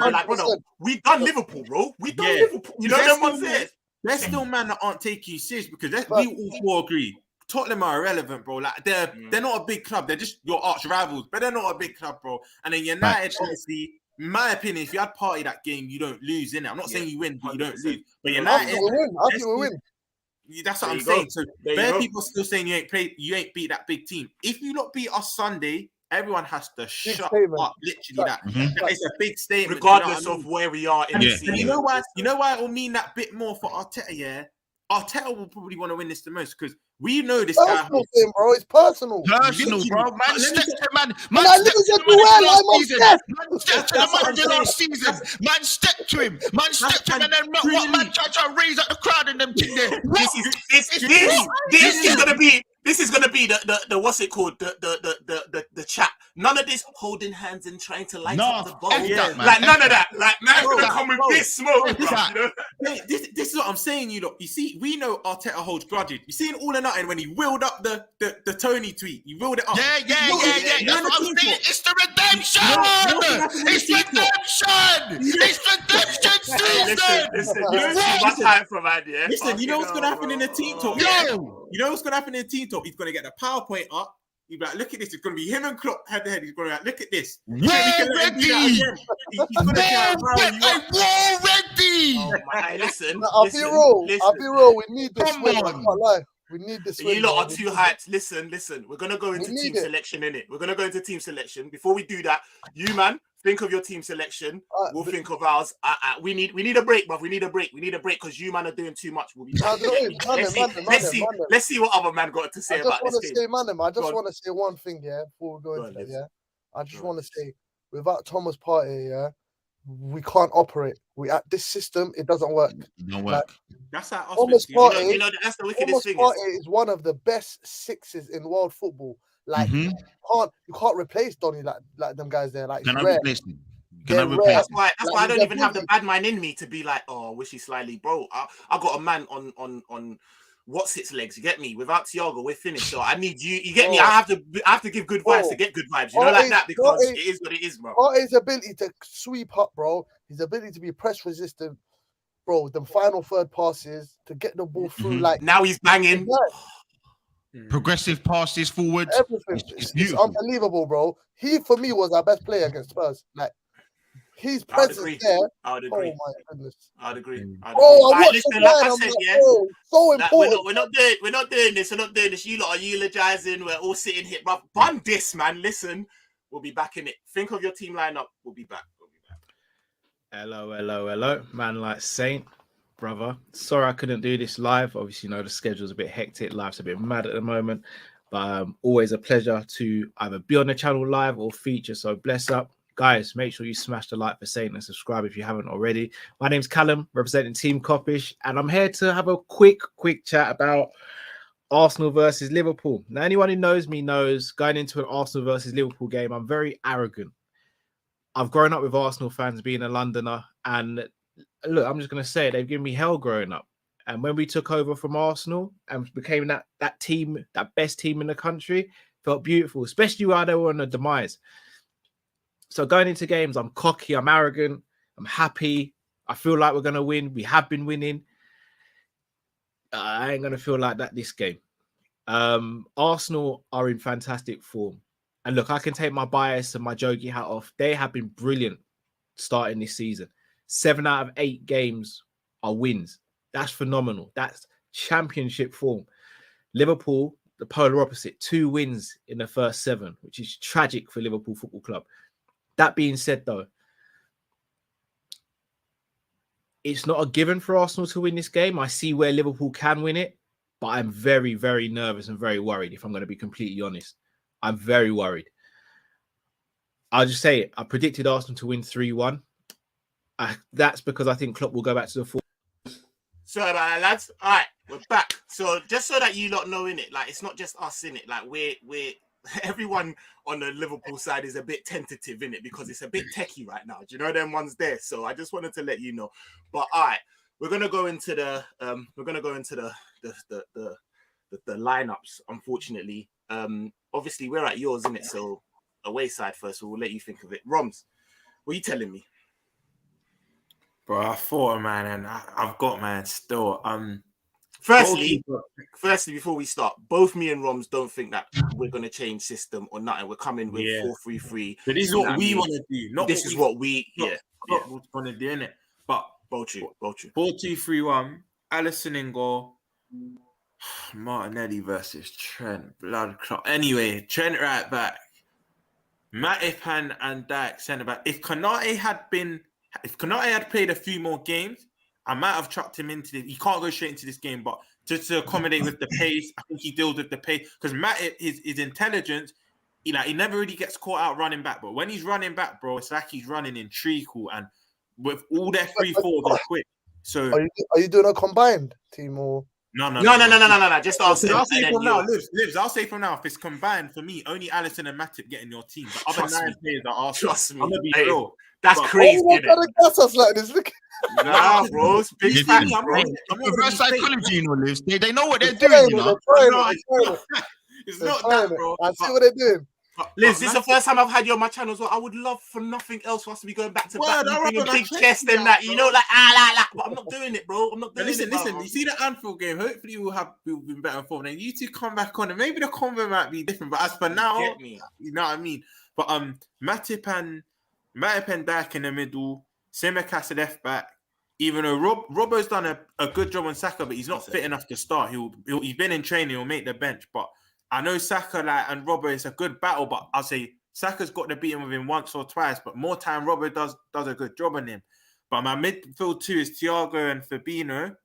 be like, brother, we done Liverpool, bro. We done Liverpool. You know them ones there. There's still man that aren't taking you serious, because we all 4 agree. Tottenham are irrelevant, bro. Like, they're not a big club. They're just your arch rivals, but they're not a big club, bro. And then United, honestly, in my opinion, if you had Partey that game, you don't lose, innit? I'm not saying you win, but you don't lose. But United, I think we'll win. That's what I'm saying. So there people still saying you ain't beat that big team. If you not beat us Sunday, everyone has to shut up. Literally, that is a big statement, regardless of where we are in the season. You know why? You know why it will mean that bit more for Arteta. Yeah, Arteta will probably want to win this the most, because we know this guy. Bro, it's personal. Personal, bro. Man stepped to man. Man stepped to him. Man stepped to him, and then what man tried to raise up the crowd and them thing there. This is gonna be the what's it called, the chat None of this holding hands and trying to light No, up the ball. F that, man. Like none F of that. Like man's Bro, gonna come with bro, this smoke, bro, bro. that. You know? This is what I'm saying, you lot. You see, we know Arteta holds grudges. You see in All or Nothing when he wheeled up the Tony tweet, he wheeled it up. Yeah. That's what I'm saying. It's the redemption. It's redemption season. Listen, you don't see much hype from Andy. Yeah? Listen, you know what's gonna happen in the team talk? Yo. You know what's gonna happen in the team talk? He's gonna get the PowerPoint up. He's like, look at this. It's gonna be him and Klopp head to head. He's gonna be like, look at this. We're ready. He's gonna get We're ready. Oh my! Listen, I'll be real. We need this Come win. I on. can't lie. We need this win. You lot bro. are too hyped. Listen. We're gonna go into We team need it. selection in it. We're gonna go into team selection. Before we do that, you man, think of your team selection. We'll think of ours. We need a break, bruv. We need a break because you man are doing too much. We'll be back. Let's see what other man got to say about this game. I just want to say one thing, yeah, before we go into that, yeah. I just want to say, without Thomas Partey, yeah, we can't operate. This system, it doesn't work. It don't work. That's how Thomas Partey, You know that's the wickedest Thomas thing. Partey is one of the best sixes in world football. Like you can't replace Donny like them guys there. Like Can I rare. replace him? They're rare. That's why I don't even have the bad mind in me to be like, oh, wishy slyly, bro. I got a man on what's its legs. You get me? Without Thiago, we're finished. So I need you. You get me? I have to give good vibes to get good vibes. You know, like that because it is what it is, bro. His ability to sweep up, bro. His ability to be press resistant, bro. The final third passes to get the ball through. Like now he's banging. Progressive passes forward. Everything. It's unbelievable, bro. He for me was our best player against Spurs. Like his presence there. I would agree. Oh my goodness. I'd agree. Oh, I watched listen, like I said, yeah. Oh, so important. We're not doing this. We're not doing this. You lot are eulogizing. We're all sitting here. But bun this, man. Listen, we'll be back in it. Think of your team lineup. We'll be back. Hello. Man like Saint, brother. Sorry I couldn't do this live. Obviously, you know, the schedule's a bit hectic. Life's a bit mad at the moment. But always a pleasure to either be on the channel live or feature. So bless up. Guys, make sure you smash the like for Saint and subscribe if you haven't already. My name's Callum, representing Team Coppish, and I'm here to have a quick chat about Arsenal versus Liverpool. Now, anyone who knows me knows going into an Arsenal versus Liverpool game, I'm very arrogant. I've grown up with Arsenal fans being a Londoner, and look, I'm just going to say it, they've given me hell growing up. And when we took over from Arsenal and became that team, that best team in the country, felt beautiful, especially while they were on the demise. So going into games, I'm cocky, I'm arrogant, I'm happy. I feel like we're going to win. We have been winning. I ain't going to feel like that this game. Arsenal are in fantastic form. And look, I can take my bias and my jokey hat off. They have been brilliant starting this season. 7 out of 8 games are wins. That's phenomenal. That's championship form. Liverpool, the polar opposite, 2 wins in the first 7, which is tragic for Liverpool Football Club. That being said, though, it's not a given for Arsenal to win this game. I see where Liverpool can win it, but I'm very, very nervous and very worried, if I'm going to be completely honest. I'm very worried. I'll just say it. I predicted Arsenal to win 3-1. That's because I think Klopp will go back to the 4. Sorry about that, lads. All right, we're back. So just so that you lot know in it, like it's not just us in it. Like we're everyone on the Liverpool side is a bit tentative in it because it's a bit techie right now. Do you know them ones there? So I just wanted to let you know. But all right, we're gonna go into the lineups. Unfortunately, obviously we're at yours, isn't it? So away side first, so we'll let you think of it. Roms, what are you telling me? Bro, I thought, man, and I've got, man, still. Firstly, before we start, both me and Roms don't think that we're going to change system or nothing. We're coming with 4-3-3. But this is what we want to do. Not this is what we want to do, innit? But both true. 4-2-3-1, Alisson in goal, Martinelli versus Trent, blood clot. Anyway, Trent right back, Matip and Dijk centre back. If Konate had played a few more games, I might have chucked him into this. He can't go straight into this game, but just to accommodate with the pace, I think he deals with the pace. Because Matip, his intelligence, he never really gets caught out running back. But when he's running back, bro, it's like he's running in treacle. And with all their 3-4, they're quick. So are you doing a combined team or? No. Just I'll ask him. say And then from now, you Libs. I'll say from now, if it's combined for me, only Alisson and Matip getting your team. The other Trust 9 me. players are Arsenal. Trust me. I'm gonna be Hey, real. that's But- crazy, Why you innit? trying to gas us like this? Look, Nah, bro. It's big Listen, facts, I'm bro. not- I'm not Reverse gonna be fake. psychology, you know, Lives. They know what they're they're doing, you trying it, know. they're trying No, it, they're trying it. it's They're not trying that, it. bro. I see what they're doing. Liz, this is the first time I've had you on my channel as well. I would love for nothing else for us to be going back to back, Word, you I bringing reckon I big checked chest you and out, that, you bro. know, like, but I'm not doing it, bro. I'm not doing Listen, it, listen. bro. You see the Anfield game. Hopefully, we'll be better informed. Then you two come back on, and maybe the combo might be different. But as for now, Get me. you know what I mean. But Matip and Dijk in the middle, Tsimikas left back. Even though Robbo's done a good job on Saka, but he's not fit enough to start. He's been in training. He'll make the bench. But I know Saka and Robbo is a good battle. But I'll say Saka's got to beat him with him once or twice. But more time, Robbo does a good job on him. But my midfield 2 is Thiago and Fabinho.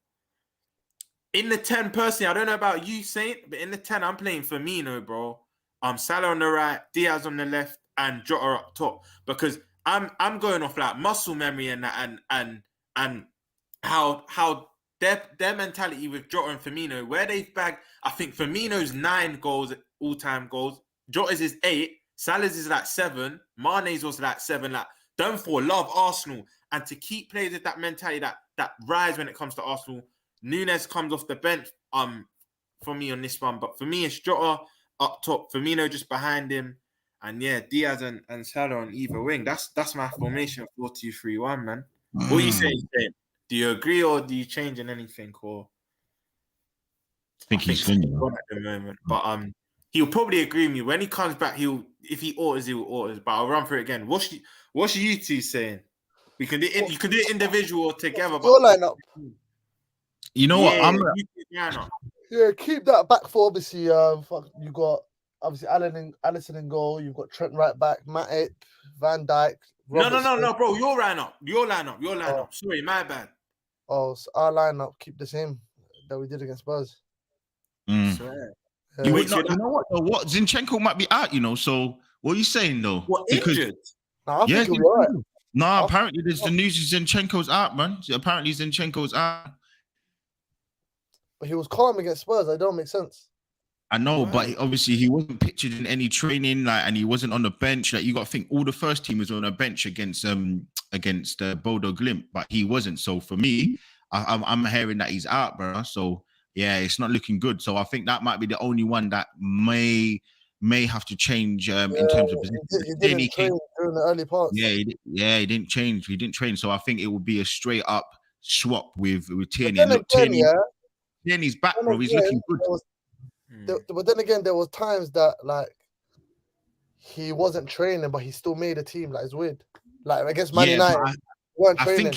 In the 10, personally, I don't know about you, Saint, but in the 10, I'm playing Firmino, bro. Salah on the right, Diaz on the left, and Jota up top. Because I'm going off like muscle memory and that and how their mentality with Jota and Firmino, where they've bagged, I think Firmino's 9 goals, all-time goals. Jota's is 8, Salah's is like 7, Mane's was like 7. Like, them 4 love Arsenal. And to keep players with that mentality, that rise when it comes to Arsenal, Nunez comes off the bench for me on this one. But for me, it's Jota up top, Firmino just behind him. And yeah, Diaz and Salah on either wing. That's my formation 4-2-3-1, man. What are you saying, Dave? Do you agree or do you change in anything? Or I think he's good, you know. at the moment. But he'll probably agree with me. When he comes back, if he orders, he'll orders. But I'll run through it again. What's you two saying? You can do it individual or together. But Your lineup. You know what? Yeah, keep that back for obviously. You got obviously Alisson in goal. You've got Trent right back, Matip, Van Dijk. No, bro. Your lineup. Sorry, my bad. Oh, so our lineup keep the same that we did against Spurs. Swear. You know what? What Zinchenko might be out, you know. So what are you saying though? What, injured? I think he'll be all right. No, apparently there's the news is Zinchenko's out, man. Apparently Zinchenko's out. But he was calm against Spurs. That don't make sense. I know, but obviously he wasn't pictured in any training, like, and he wasn't on the bench. Like, you got to think all the first team was on a bench against Bodo Glimt, but he wasn't. So for me, I'm hearing that he's out, bro. So yeah, it's not looking good. So I think that might be the only one that may have to change in terms of position. He didn't train during the early parts. Yeah, he didn't change. He didn't train. So I think it will be a straight up swap with Tierney. Look, Tierney's back, bro. He's looking good. But then again, there was times that like he wasn't training, but he still made a team. Like, it's weird. Like against Man United, weren't training.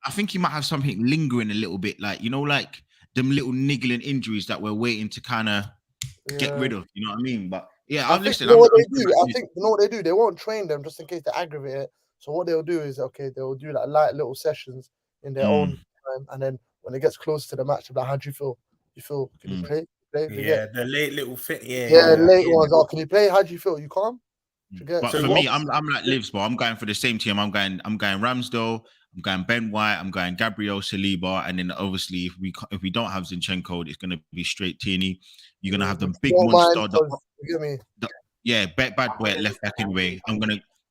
I think he might have something lingering a little bit, like, you know, like them little niggling injuries that we're waiting to kind of get rid of. You know what I mean? But yeah, I think you know what they do. They won't train them just in case they aggravate it. So what they'll do is they'll do like light little sessions in their own time, and then when it gets close to the match, they're like, how do you feel? Can you play? Yeah, the late little fit. Late ones. Oh, can you play? How do you feel? You calm? But for me, I'm like Livs, bro. I'm going for the same team. I'm going Ramsdale. I'm going Ben White. I'm going Gabriel Saliba, and then obviously if we don't have Zinchenko, it's going to be straight Tierney. You're going to have the big monster. Bad boy at left back anyway.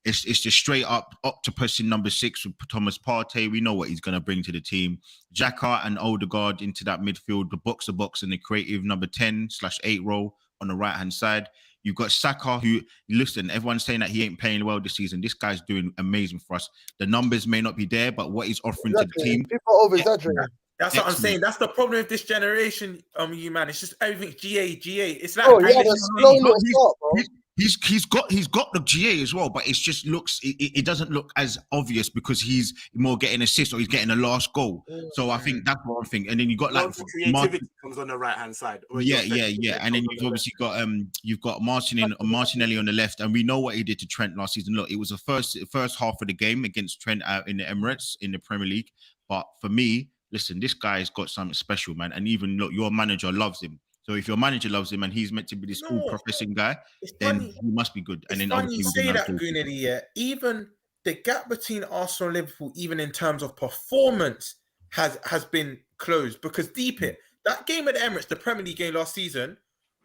It's just straight up octopus in number 6 with Thomas Partey. We know what he's going to bring to the team. Xhaka and Odegaard into that midfield, the box to box and the creative number 10/8 role on the right hand side. You've got Saka, who, listen, everyone's saying that he ain't playing well this season. This guy's doing amazing for us. The numbers may not be there, but what he's offering to the team. People over-exaggerate. That's what I'm saying. That's the problem with this generation, you man. It's just everything's GA. It's like He's got the GA as well, but it just looks it doesn't look as obvious because he's more getting assists or he's getting the last goal. So I think that's what I'm thinking. And then you got like creativity comes on the right hand side. Yeah. And then you've obviously got Martinelli on the left, and we know what he did to Trent last season. Look, it was the first half of the game against Trent in the Emirates in the Premier League. But for me, listen, this guy's got something special, man. And even look, your manager loves him. So if your manager loves him and he's meant to be this all-professing guy, then he must be good. And then obviously you say that, Gooner, yeah. Even the gap between Arsenal and Liverpool, even in terms of performance, has been closed because deep it. that game at the Emirates, the Premier League game last season,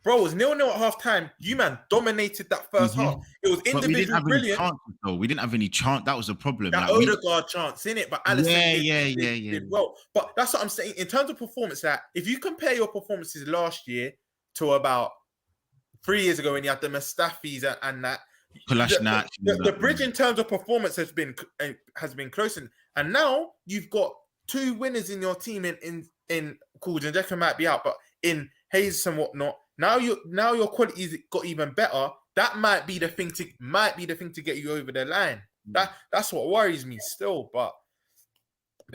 bro, it was 0-0 at half time. You man dominated that first half. It was But we didn't individual have brilliance. any chances, though. We didn't have any chance. That was the problem. That Like, Odegaard chance in it, but Alisson did well. But that's what I'm saying in terms of performance. That if you compare your performances last year to about 3 years ago when you had the Mustafis and that, the bridge in terms of performance has been closing. And now you've got 2 winners in your team in Coolidge, and Declan might be out, but in Hayes and whatnot. Now your quality's got even better. That might be the thing to get you over the line. That's what worries me still. But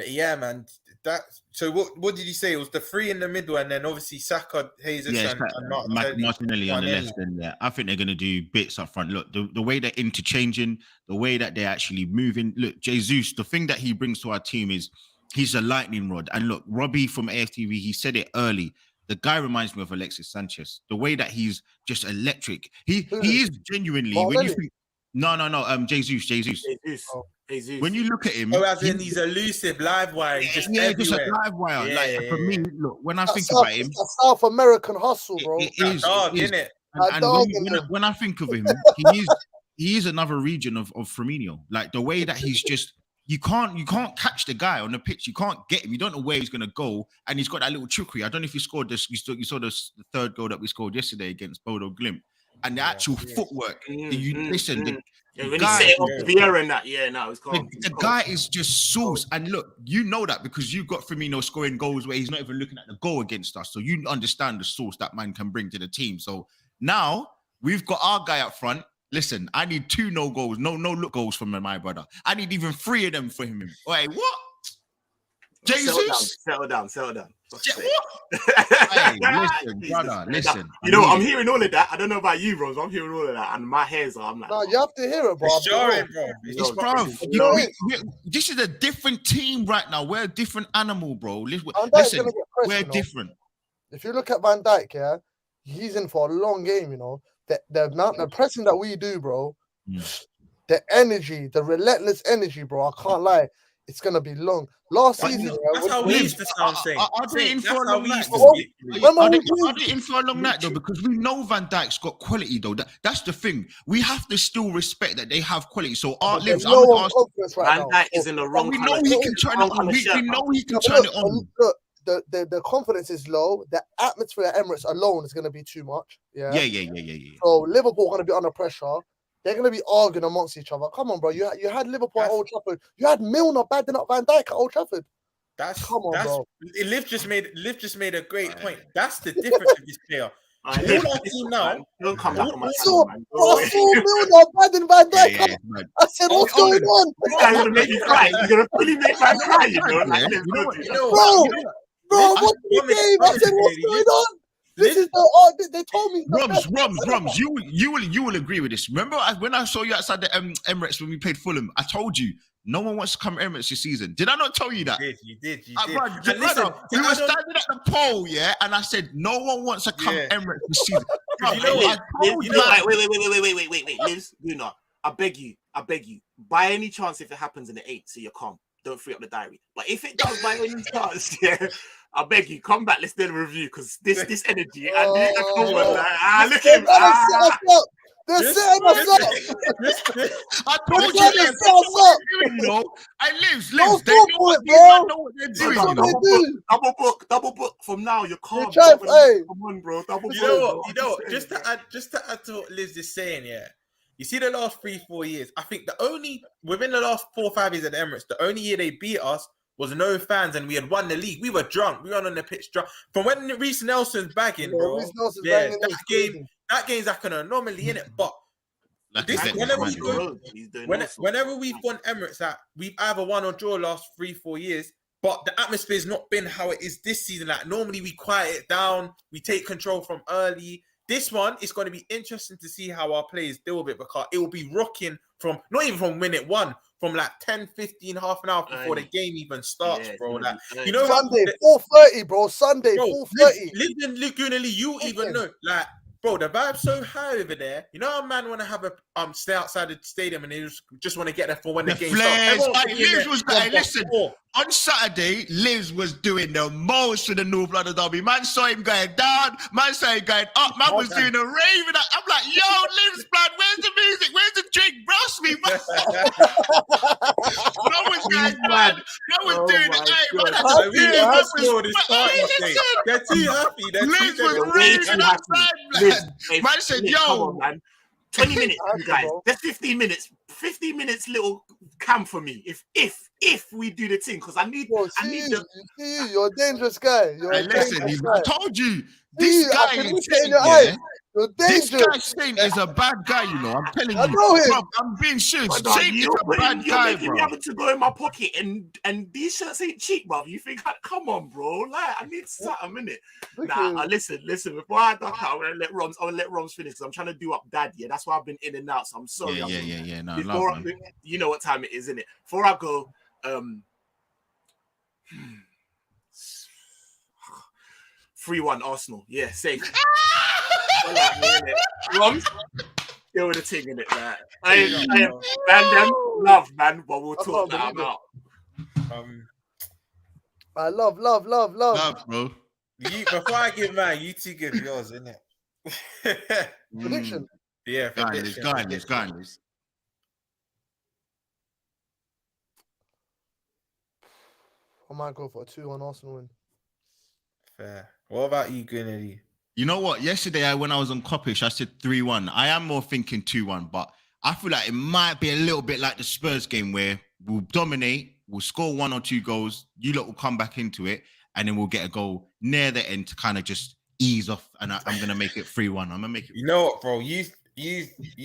yeah, man. So what did you say? It was the 3 in the middle, and then obviously Saka, Hayes, and Martinelli on the left. And I think they're going to do bits up front. Look, the way they're interchanging, the way that they're actually moving. Look, Jesus, the thing that he brings to our team is he's a lightning rod. And look, Robbie from LFCTV, he said it early. The guy reminds me of Alexis Sanchez. The way that he's just electric. He is genuinely. When you think, no, Jesus. When you look at him, as in he's elusive, live wire. He's just just a live wire. For me, look, when I think about him, it's a South American hustle, bro. It is, isn't it? And when I think of him, he is another region of Firmino. Like the way that he's just. You can't catch the guy on the pitch. You can't get him. You don't know where he's going to go. And he's got that little trickery. I don't know if he scored this. You saw the 3rd goal that we scored yesterday against Bodo Glimt. And the actual footwork. Listen, when he set it off Vieira and that, it's calm. The guy is just sauce. And look, you know that because you've got Firmino scoring goals where he's not even looking at the goal against us. So you understand the sauce that man can bring to the team. So now we've got our guy up front. Listen, I need 2 no look goals from my brother. I need even 3 of them for him. Wait, what? Jesus? Settle down. What? Hey, listen, brother, listen. You know, I'm hearing all of that. I don't know about you, bros. I'm hearing all of that, and my hairs are. I'm like, no, you have to hear it, bro. It's jarring, bro. This is a different team right now. We're a different animal, bro. Listen, we're different. If you look at Van Dijk, he's in for a long game, you know. The amount of pressing that we do, bro, the energy, the relentless energy, bro, I can't lie. It's going to be long. Last season, that's how we used to sound saying. Are they in for a long night? Are they in for a long night, though? Because we know Van Dijk's got quality, though. That's the thing. We have to still respect that they have quality. So our lives, Van Dijk is in the wrong. We know he can turn it on. We know he can turn it on. Look, the confidence is low. The atmosphere at Emirates alone is going to be too much. Yeah. So Liverpool are going to be under pressure. They're going to be arguing amongst each other. Come on, bro. You had Liverpool at Old Trafford. You had Milner badding up Van Dijk at Old Trafford. Bro. Liv just made a great point. That's the difference with this player. Don't come back on my channel, man. I saw Milner badding Van Dijk. I said, what's going on? This guy's going to make you cry. You're going to really make man cry, you know? Bro, what's the game? I said, what's going on? This is they told me. Rums, you will agree with this. Remember when I saw you outside the Emirates when we played Fulham? I told you no one wants to come Emirates this season. Did I not tell you that? You did. Listen, we were standing at the pole, and I said no one wants to come Emirates this season. Wait, Liz, Gooner, I beg you. By any chance, if it happens in the 8th, so you're calm. Don't free up the diary. But if it does by any chance, I beg you, come back. Let's do a review because this energy. I need to come on. Look at him. They're setting us up. I told you they're setting us up. You know, lives. They know what they're doing. Double book. From now, you're calm. Come on, bro. Double book. You know what? Just to add to what Liz is saying, You see the last 3-4 years, I think within the last 4 or 5 years at the Emirates, the only year they beat us was no fans and we had won the league. We were drunk. We were on the pitch drunk. From when Reece Nelson's bagging, bro. That game's like an anomaly, innit? But whenever we've won Emirates, we've either won or draw last 3-4 years, but the atmosphere's not been how it is this season. Like normally we quiet it down, we take control from early. This one is going to be interesting to see how our players deal with it because it will be rocking from, not even from minute 1, from like 10, 15, half an hour before the game even starts, bro. Like, you know, Sunday, 4:30, bro. Sunday, 4:30. Live in Gooner, you even know, like, bro, the vibe's so high over there. You know, a man want to have a stay outside the stadium and they just want to get there for when the game flares. starts. Like, Liz was like, listen, on Saturday, Liz was doing the most for the North London derby. Man saw him going down, man saw him going up, man was doing a rave. And I'm like, yo, Liz, man, where's the music? Where's the drink? Brush me, man. No one's going mad. No one's doing it. They're too happy. Liz was raving outside, man said, yo, come on, man. 20 minutes, you guys. That's 15 minutes. 15 minutes little camp for me. If we do the thing, because I need You're a dangerous guy. Listen, I told you, this guy is in your eyes. You're this dangerous. guy Saint is a bad guy, you know. I'm telling you. I know him. Bro, I'm being serious. Saint is a bad guy, bro. You're having to go in my pocket and these shirts ain't cheap, bro. You think, come on, bro. Like, I need something in it. Nah, listen. Before I duck out, I'm gonna let Roms finish because I'm trying to do up dad. Yeah, that's why I've been in and out. So I'm sorry. Yeah. No, before you know what time it is, innit? Before I go, 3-1 Arsenal. Yeah, safe. Roms, deal with the thing in it, man. I am them love, man, but we'll talk that about. I love, bro. Before I give mine, you two give yours, innit? Prediction. Yeah, prediction. Guys. I might go for a 2-1 Arsenal win. Fair. What about you, Gooner? You know what? Yesterday, when I was on Coppish, I said 3-1. I am more thinking 2-1, but I feel like it might be a little bit like the Spurs game where we'll dominate, we'll score 1 or 2 goals, you lot will come back into it, and then we'll get a goal near the end to kind of just ease off, and I'm going to make it 3-1. I'm going to make it. You know what, bro? You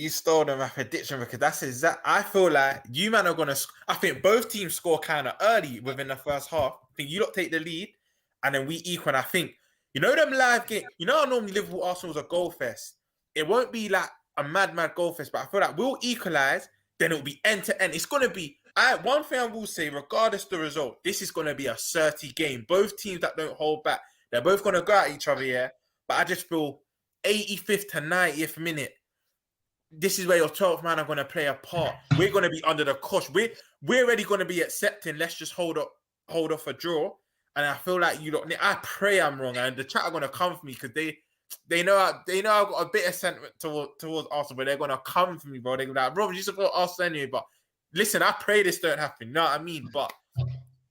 stole my prediction because that's exact. I feel like you man are going to. I think both teams score kind of early within the first half. I think you lot take the lead, and then we equal. And I think. You know them live games. You know how normally Liverpool Arsenal is a goal fest. It won't be like a mad goal fest, but I feel like we'll equalize. Then it'll be end to end. It's gonna be. One thing I will say, regardless of the result, this is gonna be a 30 game. Both teams that don't hold back, they're both gonna go at each other. Yeah, but I just feel 85th to 90th minute. This is where your 12th man are gonna play a part. We're gonna be under the cosh. We're already gonna be accepting. Let's just hold off a draw. And I feel like you don't. I pray I'm wrong, and the chat are gonna come for me because they know I've got a bit of sentiment towards Arsenal, but they're gonna come for me, bro. They're like, bro, you support Arsenal anyway. But listen, I pray this don't happen. You know what I mean? But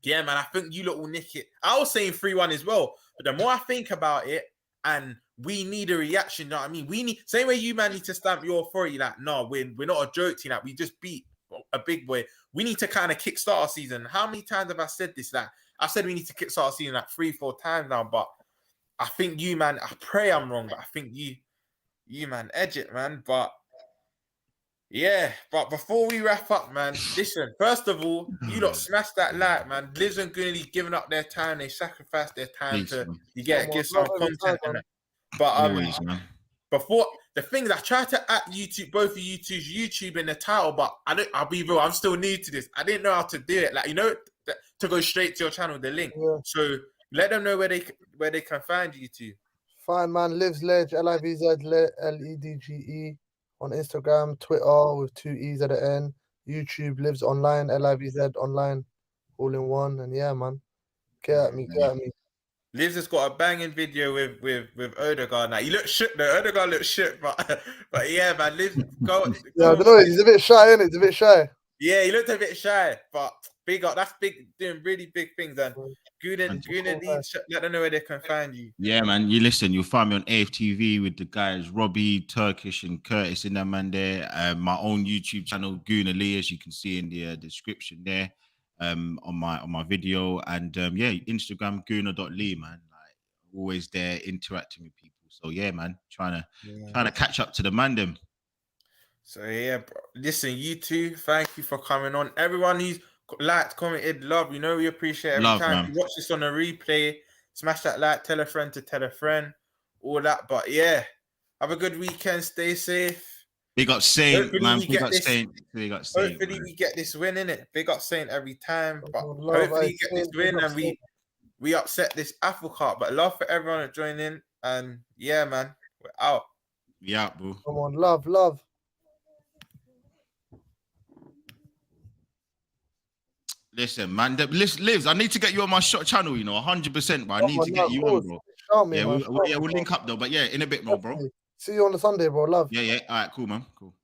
yeah, man, I think you lot will nick it. I was saying 3-1 as well, but the more I think about it, and we need a reaction. You know what I mean? We need same way you man need to stamp your authority. Like, no, we're not a joke team. Like, we just beat a big boy. We need to kind of kickstart our season. How many times have I said this? Like, I said we need to kickstart our season like 3-4 times now, but I think you, man, I pray I'm wrong, but I think you, man, edge it, man. But yeah, but before we wrap up, man, listen, first of all, you lot smash that like, man. Liz and Gooney giving up their time, they sacrificed their time give some content in it. But before the things I tried to at YouTube, both of YouTube's YouTube in the title, but I'll be real, I'm still new to this. I didn't know how to do it. Like, you know, to go straight to your channel, the link. Yeah. So let them know where they can find you two. Fine, man. Livs Ledge, LIVZ LEDGE on Instagram, Twitter with 2 E's at the end. YouTube Lives Online, LIVZ Online, all in one. And yeah, man, get at me. Livs has got a banging video with Odegaard now. He looks shook though. Odegaard looks shook, but yeah, man, Livs go. Yeah, I don't know. He's a bit shy, isn't it? He's a bit shy. Yeah, he looked a bit shy, but big up. That's big, doing really big things. And Gooner, let them know where they can find you. Yeah, man. You listen. You'll find me on LFCTV with the guys Robbie, Turkish, and Curtis in that man there. My own YouTube channel, Gooner Lee, as you can see in the description there. On my video, and yeah, Instagram Gooner.lee, man. Like, always there interacting with people. So yeah, man, trying to catch up to the man them. So yeah, bro. Listen, you two, thank you for coming on. Everyone who's liked, commented, love, you know we appreciate every time you watch this on a replay. Smash that like, tell a friend to tell a friend, all that. But yeah, have a good weekend. Stay safe. Big up Saint, man. Big up Saint. Hopefully we get this win, innit? Big up Saint every time. But hopefully we get this win and we upset this apple cart. But love for everyone that joined in. And yeah, man, we're out. Yeah, bro. Come on, love. Listen, man. Lives, I need to get you on my shot channel, you know, 100%, but I need to get you on, bro. Shout me, Yeah, man. we'll link up though. But yeah, in a bit, bro. Definitely. See you on the Sunday, bro. Love. Yeah. All right, cool, man. Cool.